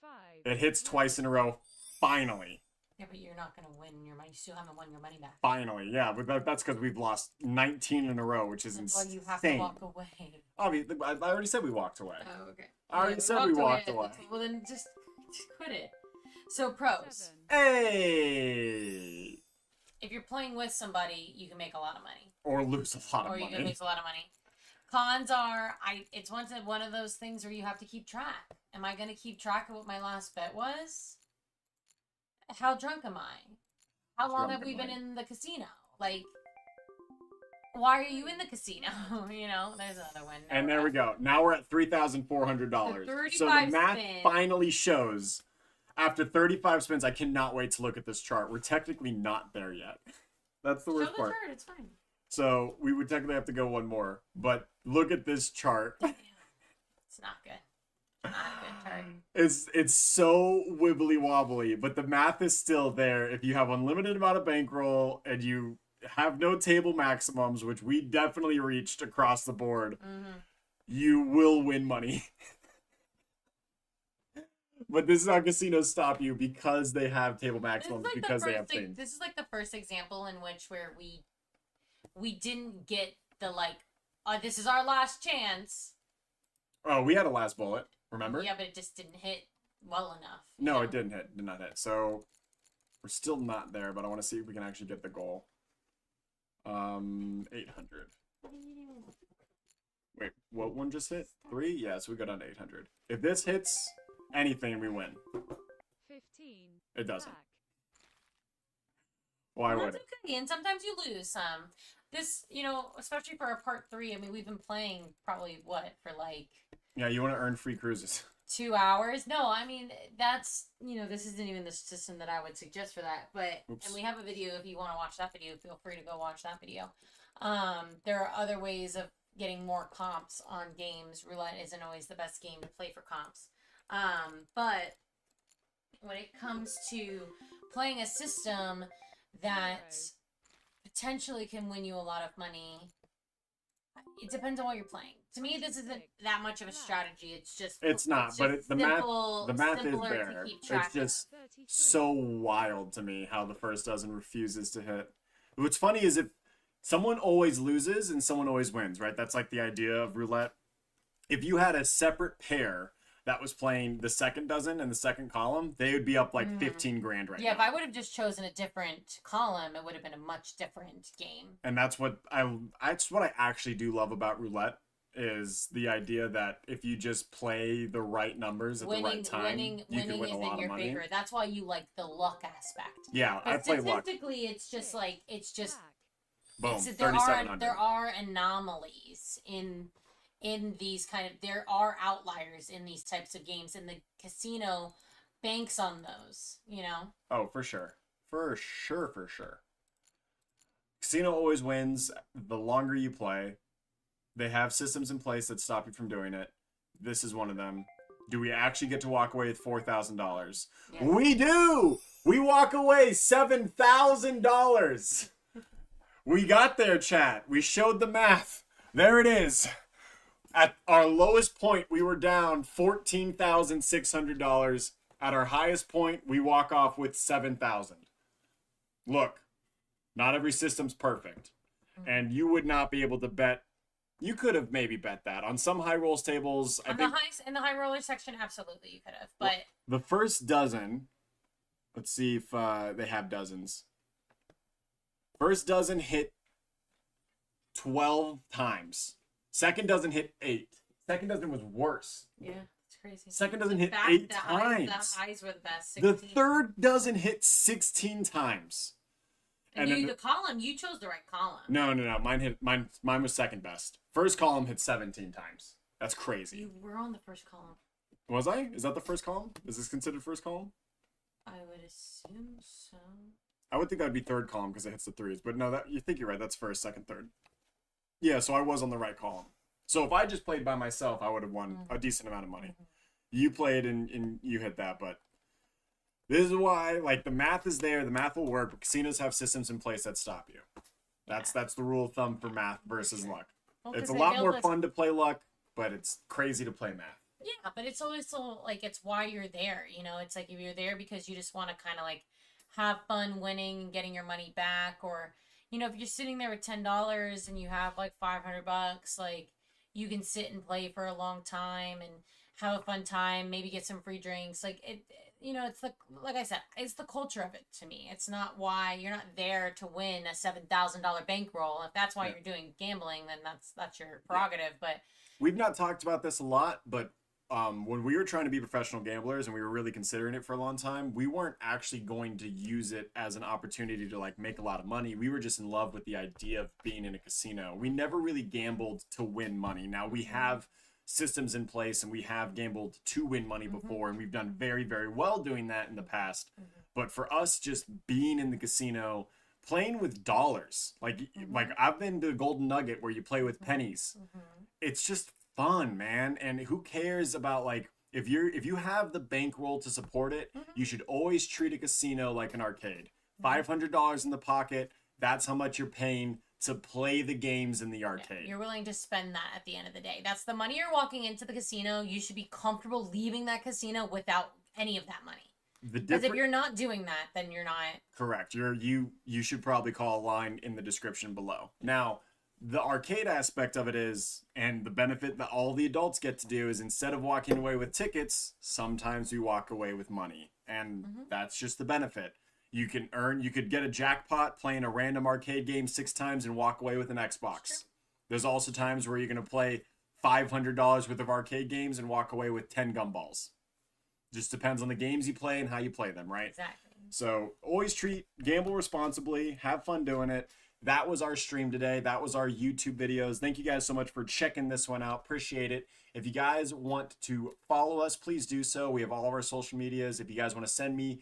5. It hits twice in a row. Finally. Yeah, but you're not gonna win your money. You still haven't won your money back. Finally. Yeah, but that's because we've lost 19 in a row, which is That's insane. why you have to walk away. Obviously, I already said we walked away. Oh, okay. I already said we walked away. Well, then just quit it. So pros. 7. Hey! If you're playing with somebody, you can make a lot of money, Or lose a lot of or you can money. lose a lot of money. Cons are, it's one of those things where you have to keep track. Am I going to keep track of what my last bet was? How drunk am I? How long have we been in the casino? Like, why are you in the casino? You know, there's another one. And there we go. Now we're at $3,400. So the 35 math spin. finally shows. After 35 spins, I cannot wait to look at this chart. We're technically not there yet. That's the Show worst the part. chart, it's fine. So we would technically have to go one more. But look at this chart. It's not good. Not a good chart. It's so wibbly wobbly, but the math is still there. If you have unlimited amount of bankroll and you have no table maximums, which we definitely reached across the board, you will win money. But this is how casinos stop you because they have table maximums, because they have things. This is like the first example in which where we didn't get the like, this is our last chance. Oh, we had a last bullet, remember? Yeah, but it just didn't hit well enough. No, you know? it didn't hit. Did not hit. So we're still not there, but I want to see if we can actually get the goal. 800. Wait, what one just hit? 3? Yeah, so we go down to 800. If this hits anything, we win. 15. It doesn't. Black. Why Well, would that's it? okay, and sometimes you lose some. This, you know, especially for a part 3. I mean, we've been playing probably what for like Yeah, you want to earn free cruises. 2 hours. No, I mean that's, you know, this isn't even the system that I would suggest for that. But Oops. and we have a video if you want to watch that video. Feel free to go watch that video. There are other ways of getting more comps on games. Roulette isn't always the best game to play for comps. But when it comes to playing a system that potentially can win you a lot of money, it depends on what you're playing. To me, this isn't that much of a strategy. It's just It's not, but just the math is simpler to there. keep track It's just 33. so wild to me how the first dozen refuses to hit. What's funny is if someone always loses and someone always wins, right? That's like the idea of roulette. If you had a separate pair that was playing the second dozen and the second column, they would be up like 15 grand right Yeah, now. if I would have just chosen a different column, it would have been a much different game. And that's what I actually do love about roulette is the idea that if you just play the right numbers at the right time, you can win is a lot in of your money. favor. That's why you like the luck aspect. Yeah, I But play luck. statistically, it's just like it's just Boom, there 3,700. are anomalies in these kind of, there are outliers in these types of games, and the casino banks on those, you know. Oh, for sure. For sure, for sure. Casino always wins the longer you play. They have systems in place that stop you from doing it. This is one of them. Do we actually get to walk away with $4,000? Yes. We do! We walk away $7,000! We got there, chat. We showed the math. There it is. At our lowest point, we were down $14,600. At our highest point, we walk off with $7,000. Look, not every system's perfect. And you would not be able to bet You could have maybe bet that on some high rolls tables. I On think the high in the high roller section, absolutely you could have. But the first dozen. Let's see if they have dozens. First dozen hit 12 times. Second dozen hit 8. Second dozen was worse. yeah, it's crazy. Second dozen hit Back- 8 the times. highs were the best. The 16. third dozen hit 16 times. And and you, then the column, you chose the right column. No. Mine was second best. First column hit 17 times. That's crazy. You were on the first column. Was I? Is that the first column? Is this considered first column? I would assume so. I would think that'd be third column because it hits the threes. But no, that you think you're right. That's first, second, third. Yeah, so I was on the right column. So if I just played by myself, I would have won a decent amount of money. You played and you hit that, but this is why, like, the math is there, the math will work, but casinos have systems in place that stop you. That's the rule of thumb for math versus luck. Well, It's 'cause a they lot build more this- fun to play luck, but it's crazy to play math. Yeah, but it's always so like it's why you're there. You know, it's like if you're there because you just want to kind of like have fun winning and getting your money back, or you know, if you're sitting there with $10 and you have like $500, like you can sit and play for a long time and have a fun time, maybe get some free drinks. Like it, you know, it's like I said, it's the culture of it to me. It's not why you're not there to win a $7,000 bankroll. If that's why Yeah. you're doing gambling, then that's your prerogative. But We've not talked about this a lot, but when we were trying to be professional gamblers and we were really considering it for a long time, we weren't actually going to use it as an opportunity to like make a lot of money. We were just in love with the idea of being in a casino. We never really gambled to win money. Now we have systems in place and we have gambled to win money before, and we've done very, very well doing that in the past. But for us, just being in the casino, playing with dollars, like I've been to Golden Nugget where you play with pennies. It's just fun, man. And who cares about like if you have the bankroll to support it, you should always treat a casino like an arcade. $500 in the pocket, that's how much you're paying to play the games in the arcade. you're willing to spend that at the end of the day. That's the money you're walking into the casino. You should be comfortable leaving that casino without any of that money. The Because if different you're not doing that, then you're not. Correct. You should probably call a line in the description below. Now, the arcade aspect of it is, and the benefit that all the adults get to do is instead of walking away with tickets, sometimes we walk away with money. And that's just the benefit. You could get a jackpot playing a random arcade game 6 times and walk away with an Xbox. There's also times where you're going to play $500 worth of arcade games and walk away with 10 gumballs. Just depends on the games you play and how you play them, right? Exactly. So always gamble responsibly, have fun doing it. That was our stream today. That was our YouTube videos. Thank you guys so much for checking this one out. Appreciate it. If you guys want to follow us, please do so. We have all of our social medias. If you guys want to send me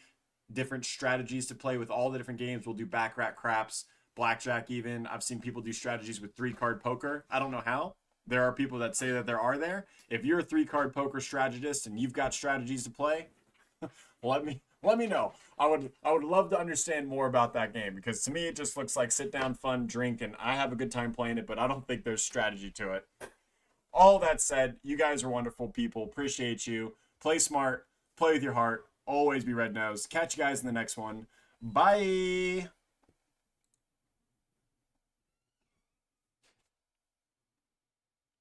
different strategies to play with all the different games, we'll do baccarat, craps, blackjack even. I've seen people do strategies with 3-card poker. I don't know how. There are people that say that there are there. If you're a 3-card poker strategist and you've got strategies to play, let me know. I would love to understand more about that game, because to me it just looks like sit down, fun, drink, and I have a good time playing it, but I don't think there's strategy to it. All that said, you guys are wonderful people. Appreciate you. Play smart, play with your heart, always be red nosed. Catch you guys in the next one. Bye.